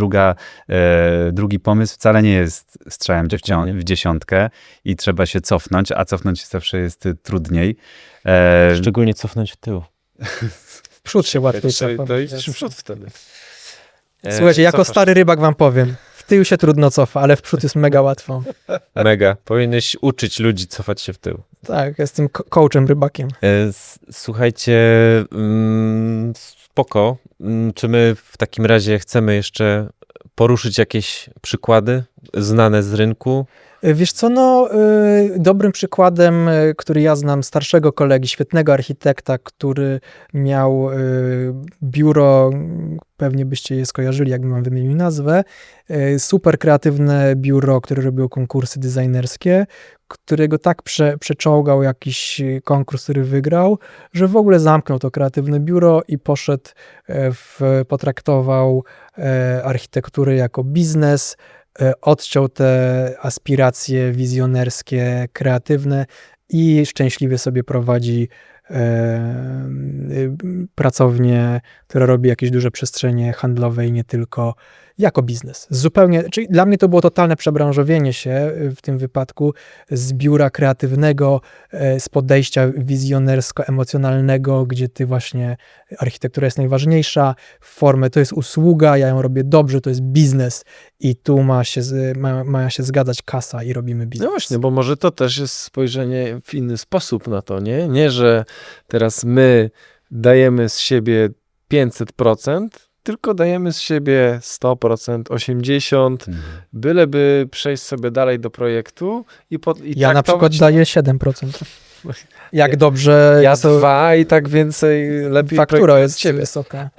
Speaker 1: drugi pomysł wcale nie jest strzałem w dziesiątkę i trzeba się cofnąć, a cofnąć się zawsze jest trudniej.
Speaker 4: Szczególnie cofnąć w tył.
Speaker 2: W przód się łatwiej
Speaker 3: To
Speaker 2: cofa.
Speaker 3: idziesz w przód wtedy.
Speaker 2: Słuchajcie, jako
Speaker 3: Cofasz.
Speaker 2: stary rybak wam powiem, w tył się trudno cofa, ale w przód jest mega łatwo.
Speaker 4: Mega. Powinieneś uczyć ludzi cofać się w tył.
Speaker 2: Tak, jestem coachem rybakiem.
Speaker 4: Słuchajcie, spoko. Czy my w takim razie chcemy jeszcze poruszyć jakieś przykłady znane z rynku?
Speaker 2: Wiesz co, no dobrym przykładem, który ja znam, starszego kolegi, świetnego architekta, który miał biuro, pewnie byście je skojarzyli, jakbym wam wymienił nazwę, super kreatywne biuro, które robiło konkursy designerskie, którego tak przeczołgał jakiś konkurs, który wygrał, że w ogóle zamknął to kreatywne biuro i poszedł, potraktował architekturę jako biznes, odciął te aspiracje wizjonerskie, kreatywne i szczęśliwie sobie prowadzi pracownię, która robi jakieś duże przestrzenie handlowe i nie tylko, jako biznes. Zupełnie, czyli dla mnie to było totalne przebranżowienie się w tym wypadku z biura kreatywnego, z podejścia wizjonersko-emocjonalnego, gdzie ty właśnie, architektura jest najważniejsza, formę to jest usługa, ja ją robię dobrze, to jest biznes i tu ma się zgadzać kasa i robimy biznes.
Speaker 3: No właśnie, bo może to też jest spojrzenie w inny sposób na to, nie? Nie, że teraz my dajemy z siebie 500%, tylko dajemy z siebie 100%, 80%, byleby przejść sobie dalej do projektu i
Speaker 2: Ja na przykład
Speaker 3: traktować-
Speaker 2: daję 7%. Jak dobrze
Speaker 3: Ja
Speaker 2: to
Speaker 3: 2 i tak więcej, lepiej
Speaker 2: faktura
Speaker 3: projektując
Speaker 2: jest
Speaker 3: ciebie.
Speaker 2: wysoka.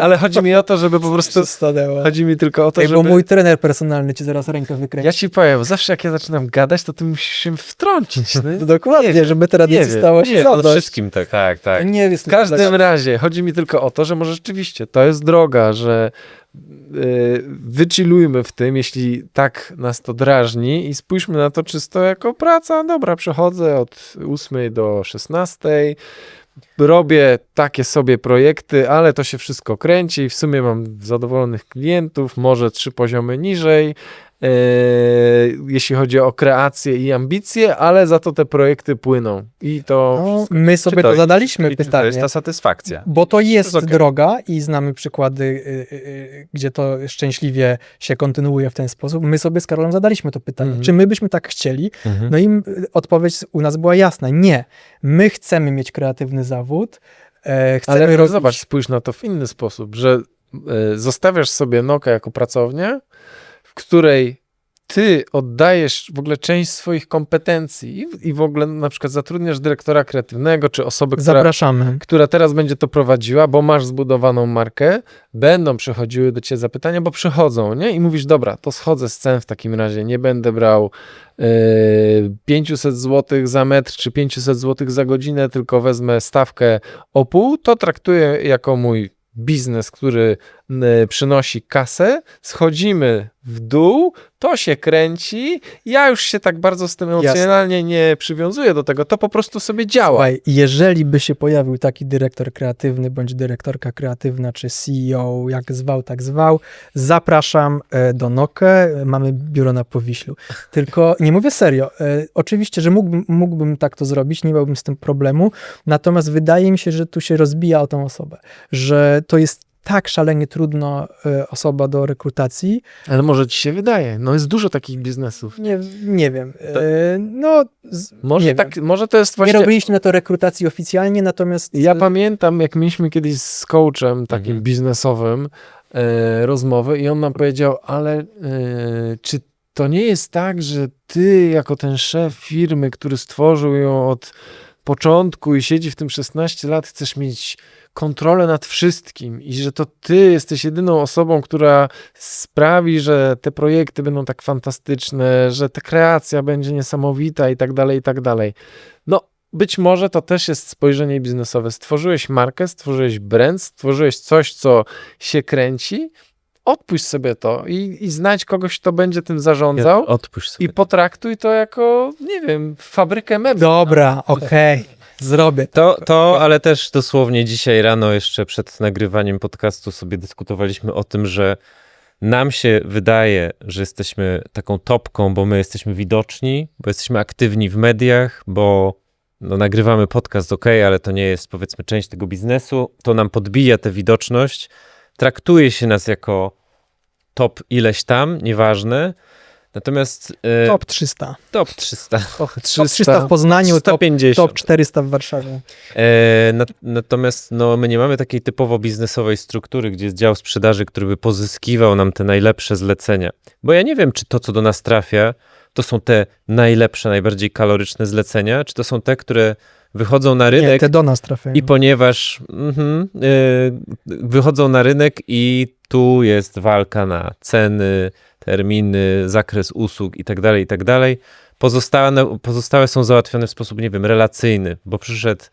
Speaker 3: Ale chodzi mi o to, żeby po prostu,
Speaker 2: Stanęła.
Speaker 3: chodzi mi tylko o to,
Speaker 2: Ej,
Speaker 3: żeby...
Speaker 2: bo mój trener personalny ci zaraz rękę wykręci.
Speaker 3: Ja ci powiem, zawsze jak ja zaczynam gadać, to ty musisz się wtrącić. No?
Speaker 2: To dokładnie, żeby tradycji
Speaker 3: wiem,
Speaker 2: stało się
Speaker 3: nie,
Speaker 4: On
Speaker 2: zadość.
Speaker 4: wszystkim tak.
Speaker 1: Tak.
Speaker 2: Nie jest
Speaker 3: W każdym razie chodzi mi tylko o to, że może rzeczywiście to jest droga, że wychillujmy w tym, jeśli tak nas to drażni i spójrzmy na to czysto jako praca. Dobra, przechodzę od 8 do 16, robię takie sobie projekty, ale to się wszystko kręci i w sumie mam zadowolonych klientów, może 3 poziomy niżej, jeśli chodzi o kreację i ambicje, ale za to te projekty płyną. I to
Speaker 2: No,
Speaker 3: wszystko.
Speaker 2: my sobie to zadaliśmy
Speaker 1: Czyli to
Speaker 2: pytanie.
Speaker 1: jest ta satysfakcja.
Speaker 2: Bo to jest
Speaker 1: okej.
Speaker 2: droga i znamy przykłady, gdzie to szczęśliwie się kontynuuje w ten sposób. My sobie z Karolem zadaliśmy to pytanie,
Speaker 3: Mhm.
Speaker 2: czy my byśmy tak chcieli? No i odpowiedź u nas była jasna. Nie. My chcemy mieć kreatywny zawód, chcemy
Speaker 3: Ale
Speaker 2: robić...
Speaker 3: zobacz, spójrz na to w inny sposób, że zostawiasz sobie Nokę jako pracownię, w której ty oddajesz w ogóle część swoich kompetencji i w ogóle na przykład zatrudniasz dyrektora kreatywnego, czy osobę,
Speaker 2: Zapraszamy.
Speaker 3: która teraz będzie to prowadziła, bo masz zbudowaną markę, będą przychodziły do ciebie zapytania, bo przychodzą, nie? I mówisz, dobra, to schodzę z cen w takim razie, nie będę brał 500 zł za metr, czy 500 zł za godzinę, tylko wezmę stawkę o pół, to traktuję jako mój biznes, który przynosi kasę, schodzimy w dół, to się kręci, ja już się tak bardzo z tym emocjonalnie nie przywiązuję do tego, to po prostu sobie działa.
Speaker 2: Słuchaj, jeżeli by się pojawił taki dyrektor kreatywny, bądź dyrektorka kreatywna, czy CEO, jak zwał, tak zwał, zapraszam do Nokę, mamy biuro na Powiślu. Tylko nie mówię serio, oczywiście, że mógłbym tak to zrobić, nie miałbym z tym problemu, natomiast wydaje mi się, że tu się rozbija o tą osobę, że to jest tak szalenie trudna osoba do rekrutacji.
Speaker 3: Ale może ci się wydaje, no jest dużo takich biznesów.
Speaker 2: Nie wiem. No,
Speaker 3: Może,
Speaker 2: nie
Speaker 3: tak,
Speaker 2: wiem.
Speaker 3: może to jest
Speaker 2: Nie
Speaker 3: właśnie...
Speaker 2: robiliśmy na to rekrutacji oficjalnie, natomiast...
Speaker 3: Ja pamiętam, jak mieliśmy kiedyś z coachem takim biznesowym rozmowę i on nam powiedział, ale czy to nie jest tak, że ty jako ten szef firmy, który stworzył ją od początku i siedzi w tym 16 lat, chcesz mieć kontrolę nad wszystkim i że to ty jesteś jedyną osobą, która sprawi, że te projekty będą tak fantastyczne, że ta kreacja będzie niesamowita i tak dalej, i tak dalej. No, być może to też jest spojrzenie biznesowe. Stworzyłeś markę, stworzyłeś brand, stworzyłeś coś, co się kręci, odpuść sobie to i znajdź kogoś, kto będzie tym zarządzał
Speaker 4: Odpuść sobie.
Speaker 3: i potraktuj to jako, nie wiem, fabrykę mebli.
Speaker 2: Dobra, okej, zrobię.
Speaker 4: Ale też dosłownie dzisiaj rano jeszcze przed nagrywaniem podcastu sobie dyskutowaliśmy o tym, że nam się wydaje, że jesteśmy taką topką, bo my jesteśmy widoczni, bo jesteśmy aktywni w mediach, bo no, nagrywamy podcast, ale to nie jest powiedzmy część tego biznesu, to nam podbija tę widoczność, traktuje się nas jako top ileś tam, nieważne, natomiast
Speaker 2: Top 300.
Speaker 4: top 300,
Speaker 2: Top 300 w Poznaniu, top
Speaker 4: 150.
Speaker 2: top 400 w Warszawie.
Speaker 4: Natomiast no, my nie mamy takiej typowo biznesowej struktury, gdzie jest dział sprzedaży, który by pozyskiwał nam te najlepsze zlecenia. Bo ja nie wiem, czy to, co do nas trafia, to są te najlepsze, najbardziej kaloryczne zlecenia, czy to są te, które wychodzą na
Speaker 2: Nie,
Speaker 4: rynek
Speaker 2: te do nas trafiają.
Speaker 4: i ponieważ wychodzą na rynek i tu jest walka na ceny, terminy, zakres usług i tak dalej, pozostałe są załatwione w sposób, nie wiem, relacyjny, bo przyszedł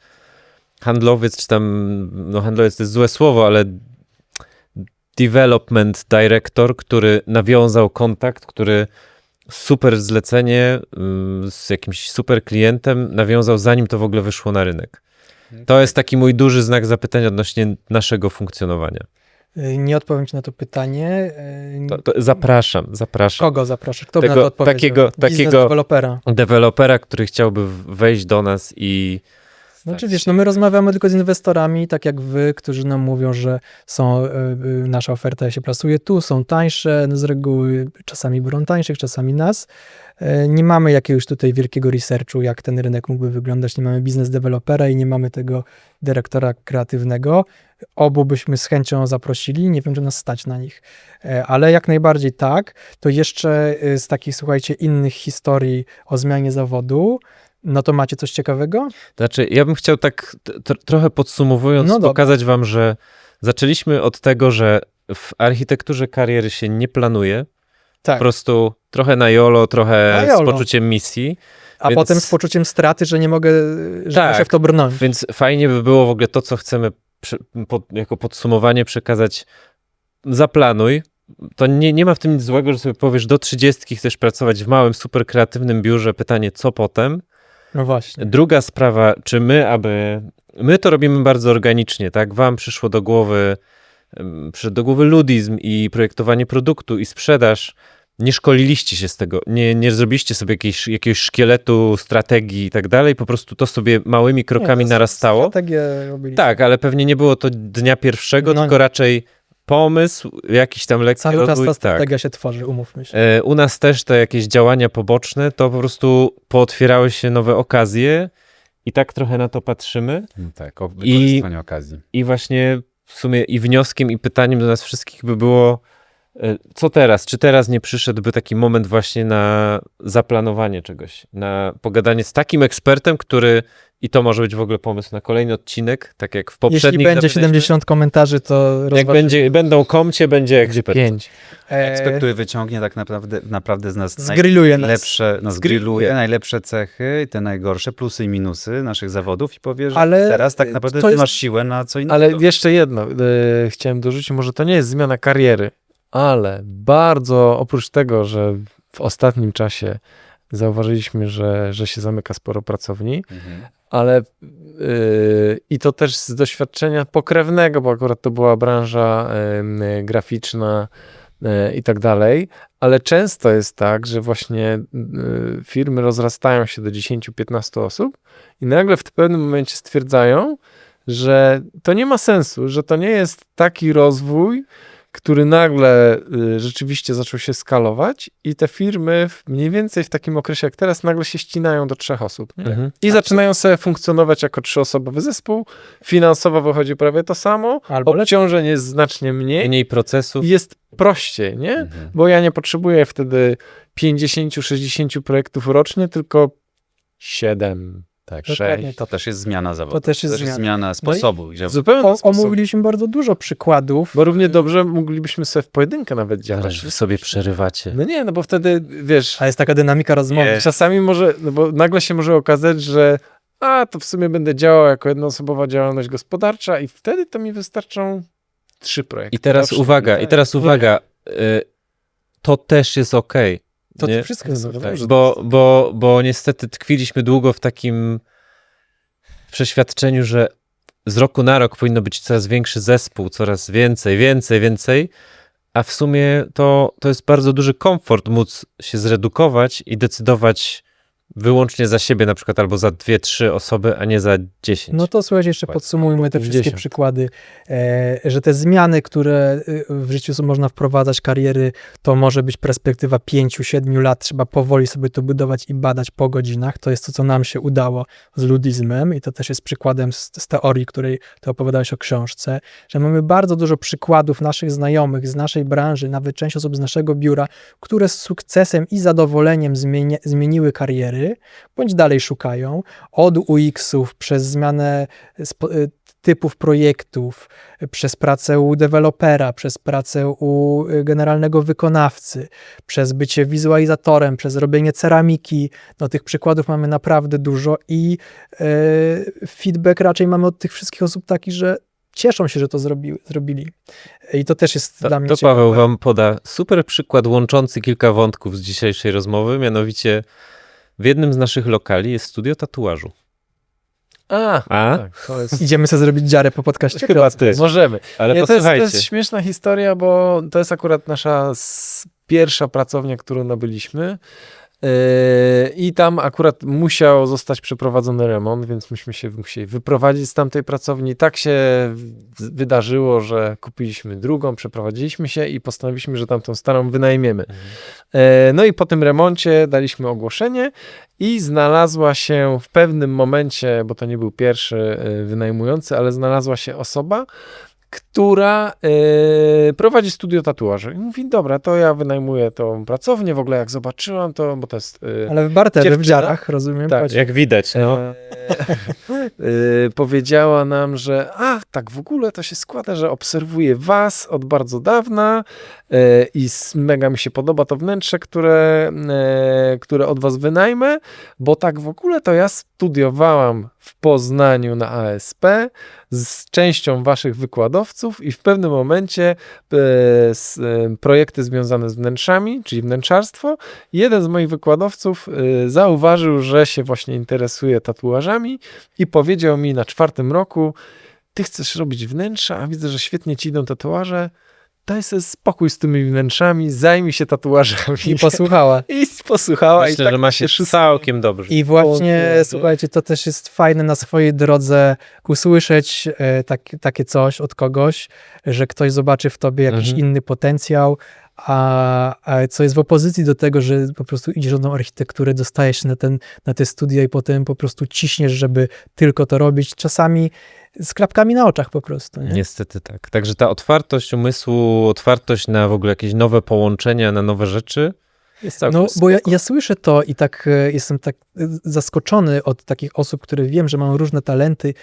Speaker 4: handlowiec, czy tam, no handlowiec to jest złe słowo, ale development director, który nawiązał kontakt, który super zlecenie z jakimś super klientem nawiązał, zanim to w ogóle wyszło na rynek. To jest taki mój duży znak zapytania odnośnie naszego funkcjonowania.
Speaker 2: Nie odpowiem ci na to pytanie.
Speaker 4: To zapraszam.
Speaker 2: Kogo zapraszasz? Kto by na
Speaker 4: Tego-
Speaker 2: to odpowiedział?
Speaker 4: takiego-
Speaker 2: Biznes dewelopera.
Speaker 4: Dewelopera, który chciałby wejść do nas i
Speaker 2: Znaczy wiesz, no my rozmawiamy tylko z inwestorami, tak jak wy, którzy nam mówią, że są, nasza oferta się plasuje tu, są tańsze, no z reguły czasami biorą tańszych, czasami nas. Nie mamy jakiegoś tutaj wielkiego researchu, jak ten rynek mógłby wyglądać, nie mamy biznes dewelopera i nie mamy tego dyrektora kreatywnego. Obu byśmy z chęcią zaprosili, nie wiem, czy nas stać na nich, ale jak najbardziej tak. To jeszcze z takich, słuchajcie, innych historii o zmianie zawodu, no to macie coś ciekawego?
Speaker 4: Znaczy, ja bym chciał tak trochę podsumowując
Speaker 2: No dobra.
Speaker 4: pokazać wam, że zaczęliśmy od tego, że w architekturze kariery się nie planuje.
Speaker 2: Tak.
Speaker 4: Po prostu trochę na YOLO, trochę
Speaker 2: Na YOLO.
Speaker 4: z poczuciem misji.
Speaker 2: A
Speaker 4: Więc-
Speaker 2: potem z poczuciem straty, że nie mogę, że
Speaker 4: Tak.
Speaker 2: muszę w to brnąć.
Speaker 4: Więc fajnie by było w ogóle to, co chcemy jako podsumowanie przekazać. Zaplanuj. To nie ma w tym nic złego, że sobie powiesz, do 30 chcesz pracować w małym, super kreatywnym biurze. Pytanie, co potem?
Speaker 2: No właśnie.
Speaker 4: Druga sprawa, czy my, aby my to robimy bardzo organicznie, tak? Wam przyszedł do głowy ludizm i projektowanie produktu i sprzedaż. Nie szkoliliście się z tego, nie zrobiliście sobie jakiegoś szkieletu, strategii i tak dalej, po prostu to sobie małymi krokami narastało.
Speaker 2: Strategię robili.
Speaker 4: Tak, ale pewnie nie było to dnia pierwszego,
Speaker 2: No
Speaker 4: tylko
Speaker 2: nie.
Speaker 4: raczej pomysł, jakiś tam lekki
Speaker 2: Cały czas
Speaker 4: rozwój.
Speaker 2: ta
Speaker 4: Tak.
Speaker 2: strategia się tworzy, umówmy się.
Speaker 4: U nas też te jakieś działania poboczne, to po prostu pootwierały się nowe okazje i tak trochę na to patrzymy.
Speaker 1: No tak, o wykorzystywaniu okazji.
Speaker 4: I właśnie w sumie i wnioskiem, i pytaniem do nas wszystkich by było, co teraz? Czy teraz nie przyszedłby taki moment właśnie na zaplanowanie czegoś, na pogadanie z takim ekspertem, który, i to może być w ogóle pomysł na kolejny odcinek, tak jak w poprzednich
Speaker 2: Jeśli będzie
Speaker 4: zaczęliśmy,
Speaker 2: 70 komentarzy, to
Speaker 4: jak będą komcie, będzie ekspert.
Speaker 3: 5.
Speaker 1: Ekspert, który wyciągnie tak naprawdę z nas
Speaker 2: Zgrilluje nas.
Speaker 1: najlepsze, zgrilluje najlepsze cechy, te najgorsze plusy i minusy naszych zawodów i powie, że
Speaker 2: Ale
Speaker 1: teraz tak naprawdę
Speaker 2: to
Speaker 1: ty
Speaker 2: jest-
Speaker 1: masz siłę na co innego.
Speaker 3: Ale jeszcze jedno chciałem dorzucić, może to nie jest zmiana kariery, ale bardzo oprócz tego, że w ostatnim czasie zauważyliśmy, że się zamyka sporo pracowni,
Speaker 1: Mhm.
Speaker 3: ale i to też z doświadczenia pokrewnego, bo akurat to była branża graficzna i tak dalej, ale często jest tak, że właśnie firmy rozrastają się do 10-15 osób i nagle w pewnym momencie stwierdzają, że to nie ma sensu, że to nie jest taki rozwój, który nagle rzeczywiście zaczął się skalować i te firmy mniej więcej w takim okresie jak teraz nagle się ścinają do 3 osób. Nie?
Speaker 4: Mhm.
Speaker 3: I zaczynają sobie funkcjonować jako 3-osobowy zespół. Finansowo wychodzi prawie to samo,
Speaker 2: Albo lepiej.
Speaker 3: obciążeń jest znacznie mniej
Speaker 4: Mniej procesów.
Speaker 3: i jest prościej, nie?
Speaker 1: Mhm.
Speaker 3: Bo ja nie potrzebuję wtedy 50-60 projektów rocznie, tylko 7.
Speaker 1: Tak,
Speaker 2: Dokładnie.
Speaker 1: to też jest zmiana zawodu.
Speaker 2: To też jest zmiana.
Speaker 1: zmiana sposobu. Że
Speaker 3: Zupełnie
Speaker 2: Omówiliśmy bardzo dużo przykładów.
Speaker 3: Bo równie dobrze moglibyśmy sobie w pojedynkę nawet
Speaker 4: Ale
Speaker 3: działać.
Speaker 4: wy sobie przerywacie.
Speaker 3: No nie, no bo wtedy, wiesz,
Speaker 2: A jest taka dynamika rozmowy.
Speaker 1: Nie.
Speaker 3: czasami może, no bo nagle się może okazać, że to w sumie będę działał jako jednoosobowa działalność gospodarcza i wtedy to mi wystarczą 3 projekty.
Speaker 4: I teraz
Speaker 3: rocznie.
Speaker 4: uwaga, to też jest okej.
Speaker 2: To
Speaker 4: nie?
Speaker 2: wszystko jest
Speaker 3: No
Speaker 2: dobrze.
Speaker 3: dobrze.
Speaker 4: Bo niestety tkwiliśmy długo w takim przeświadczeniu, że z roku na rok powinno być coraz większy zespół, coraz więcej, a w sumie to jest bardzo duży komfort móc się zredukować i decydować wyłącznie za siebie na przykład albo za 2-3 osoby, a nie za 10.
Speaker 2: No to słuchajcie, jeszcze podsumujmy te wszystkie
Speaker 3: 50.
Speaker 2: przykłady, że te zmiany, które w życiu można wprowadzać, kariery, to może być perspektywa 5-7 lat, trzeba powoli sobie to budować i badać po godzinach. To jest to, co nam się udało z ludizmem i to też jest przykładem z teorii, której ty opowiadałeś o książce, że mamy bardzo dużo przykładów naszych znajomych z naszej branży, nawet część osób z naszego biura, które z sukcesem i zadowoleniem zmieniły kariery, bądź dalej szukają, od UX-ów przez zmianę typów projektów, przez pracę u dewelopera, przez pracę u generalnego wykonawcy, przez bycie wizualizatorem, przez robienie ceramiki. No, tych przykładów mamy naprawdę dużo i feedback raczej mamy od tych wszystkich osób taki, że cieszą się, że to zrobili. I to też jest dla mnie
Speaker 4: To
Speaker 2: ciekawe.
Speaker 4: Paweł wam poda super przykład łączący kilka wątków z dzisiejszej rozmowy, mianowicie w jednym z naszych lokali jest studio tatuażu.
Speaker 3: A?
Speaker 4: A?
Speaker 3: Tak, to jest...
Speaker 2: Idziemy sobie zrobić dziarę po podcaście.
Speaker 4: Chyba ty.
Speaker 3: Możemy.
Speaker 4: Ale
Speaker 3: Nie, to
Speaker 4: posłuchajcie.
Speaker 3: jest śmieszna historia, bo to jest akurat nasza pierwsza pracownia, którą nabyliśmy. I tam akurat musiał zostać przeprowadzony remont, więc myśmy się musieli wyprowadzić z tamtej pracowni. Tak się wydarzyło, że kupiliśmy drugą, przeprowadziliśmy się i postanowiliśmy, że tamtą starą wynajmiemy. No i po tym remoncie daliśmy ogłoszenie i znalazła się w pewnym momencie, bo to nie był pierwszy wynajmujący, ale znalazła się osoba, która prowadzi studio tatuaży. I mówi, dobra, to ja wynajmuję tą pracownię, w ogóle jak zobaczyłam to, bo to jest...
Speaker 2: Ale w barterze, w
Speaker 3: dziewczyna?
Speaker 2: dziarach, rozumiem.
Speaker 3: Tak,
Speaker 2: Chodź.
Speaker 4: Jak widać, no.
Speaker 3: Powiedziała nam, że tak w ogóle to się składa, że obserwuję was od bardzo dawna i mega mi się podoba to wnętrze, które od was wynajmę, bo tak w ogóle to ja studiowałam w Poznaniu na ASP z częścią waszych wykładowców i w pewnym momencie projekty związane z wnętrzami, czyli wnętrzarstwo. Jeden z moich wykładowców zauważył, że się właśnie interesuje tatuażami i powiedział mi na 4. roku: ty chcesz robić wnętrza, a widzę, że świetnie ci idą tatuaże, daj sobie spokój z tymi wnętrzami, zajmij się tatuażami.
Speaker 2: I posłuchała.
Speaker 3: I posłuchała.
Speaker 4: Myślę,
Speaker 3: i tak
Speaker 4: że ma się całkiem dobrze.
Speaker 2: I właśnie,
Speaker 3: kurde.
Speaker 2: słuchajcie, to też jest fajne na swojej drodze usłyszeć takie coś od kogoś, że ktoś zobaczy w tobie jakiś inny potencjał, a co jest w opozycji do tego, że po prostu idziesz na architekturę, dostajesz się na te studia i potem po prostu ciśniesz, żeby tylko to robić. Czasami z klapkami na oczach po prostu. Nie?
Speaker 4: Niestety tak. Także ta otwartość umysłu, otwartość na w ogóle jakieś nowe połączenia, na nowe rzeczy jest całkiem
Speaker 2: No, bo ja
Speaker 4: spoko.
Speaker 2: słyszę to i tak jestem tak zaskoczony od takich osób, które wiem, że mają różne talenty.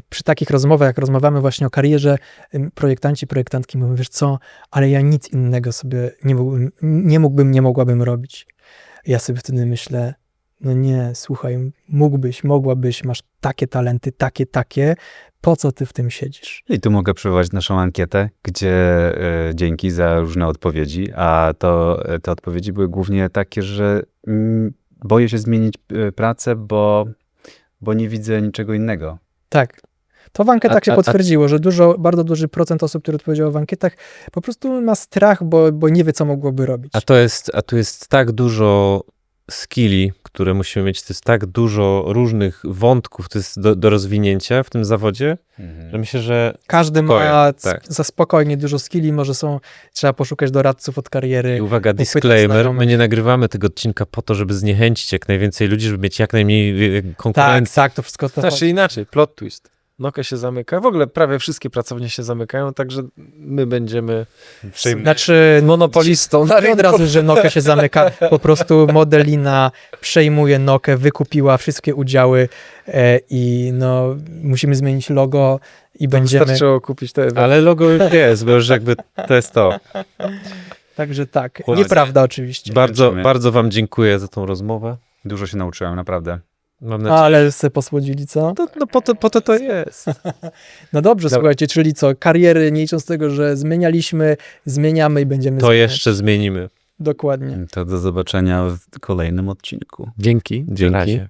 Speaker 2: Przy takich rozmowach, jak rozmawiamy właśnie o karierze, projektanci, projektantki mówią, wiesz co, ale ja nic innego sobie nie mogłabym robić. Ja sobie wtedy myślę, no nie, słuchaj, mogłabyś, masz takie talenty, takie, po co ty w tym siedzisz?
Speaker 1: I tu mogę przywołać naszą ankietę, gdzie dzięki za różne odpowiedzi, a te odpowiedzi były głównie takie, że boję się zmienić pracę, bo nie widzę niczego innego.
Speaker 2: Tak. To w ankietach się potwierdziło, że bardzo duży procent osób, które odpowiedziało w ankietach, po prostu ma strach, bo nie wie, co mogłoby robić.
Speaker 4: A tu jest tak dużo skilli, które musimy mieć, to jest tak dużo różnych wątków, to jest do rozwinięcia w tym zawodzie, że myślę, że
Speaker 2: Każdy ma
Speaker 4: tak.
Speaker 2: za spokojnie dużo skilli, trzeba poszukać doradców od kariery.
Speaker 4: I uwaga,
Speaker 2: Uchwycić
Speaker 4: disclaimer, my
Speaker 2: znajomych.
Speaker 4: nie nagrywamy tego odcinka po to, żeby zniechęcić jak najwięcej ludzi, żeby mieć jak najmniej konkurencji.
Speaker 2: Tak, to wszystko to
Speaker 3: Znaczy inaczej, plot twist. Nokia się zamyka. W ogóle prawie wszystkie pracownie się zamykają, także my będziemy
Speaker 2: Znaczy,
Speaker 3: monopolistą na
Speaker 2: nie od
Speaker 3: rynku.
Speaker 2: razu, że Nokia się zamyka, po prostu Modelina przejmuje Nokę, wykupiła wszystkie udziały i no, musimy zmienić logo i będziemy...
Speaker 3: Wystarczyło kupić te...
Speaker 4: Ale logo już jest, bo już jakby to jest to.
Speaker 2: Także tak,
Speaker 4: Chłopcy.
Speaker 2: nieprawda oczywiście.
Speaker 4: Bardzo wam dziękuję za tą rozmowę.
Speaker 1: Dużo się nauczyłem, naprawdę.
Speaker 4: Mam nadzieję,
Speaker 2: Ale se posłodzili, co?
Speaker 4: no po to jest.
Speaker 2: No dobrze, słuchajcie, czyli co, kariery, nie licząc tego, że zmieniamy i będziemy
Speaker 4: To
Speaker 2: zmieniać.
Speaker 4: jeszcze zmienimy.
Speaker 2: Dokładnie.
Speaker 1: To do zobaczenia w kolejnym odcinku.
Speaker 3: Dzięki.
Speaker 4: Dzięki.
Speaker 3: Na razie.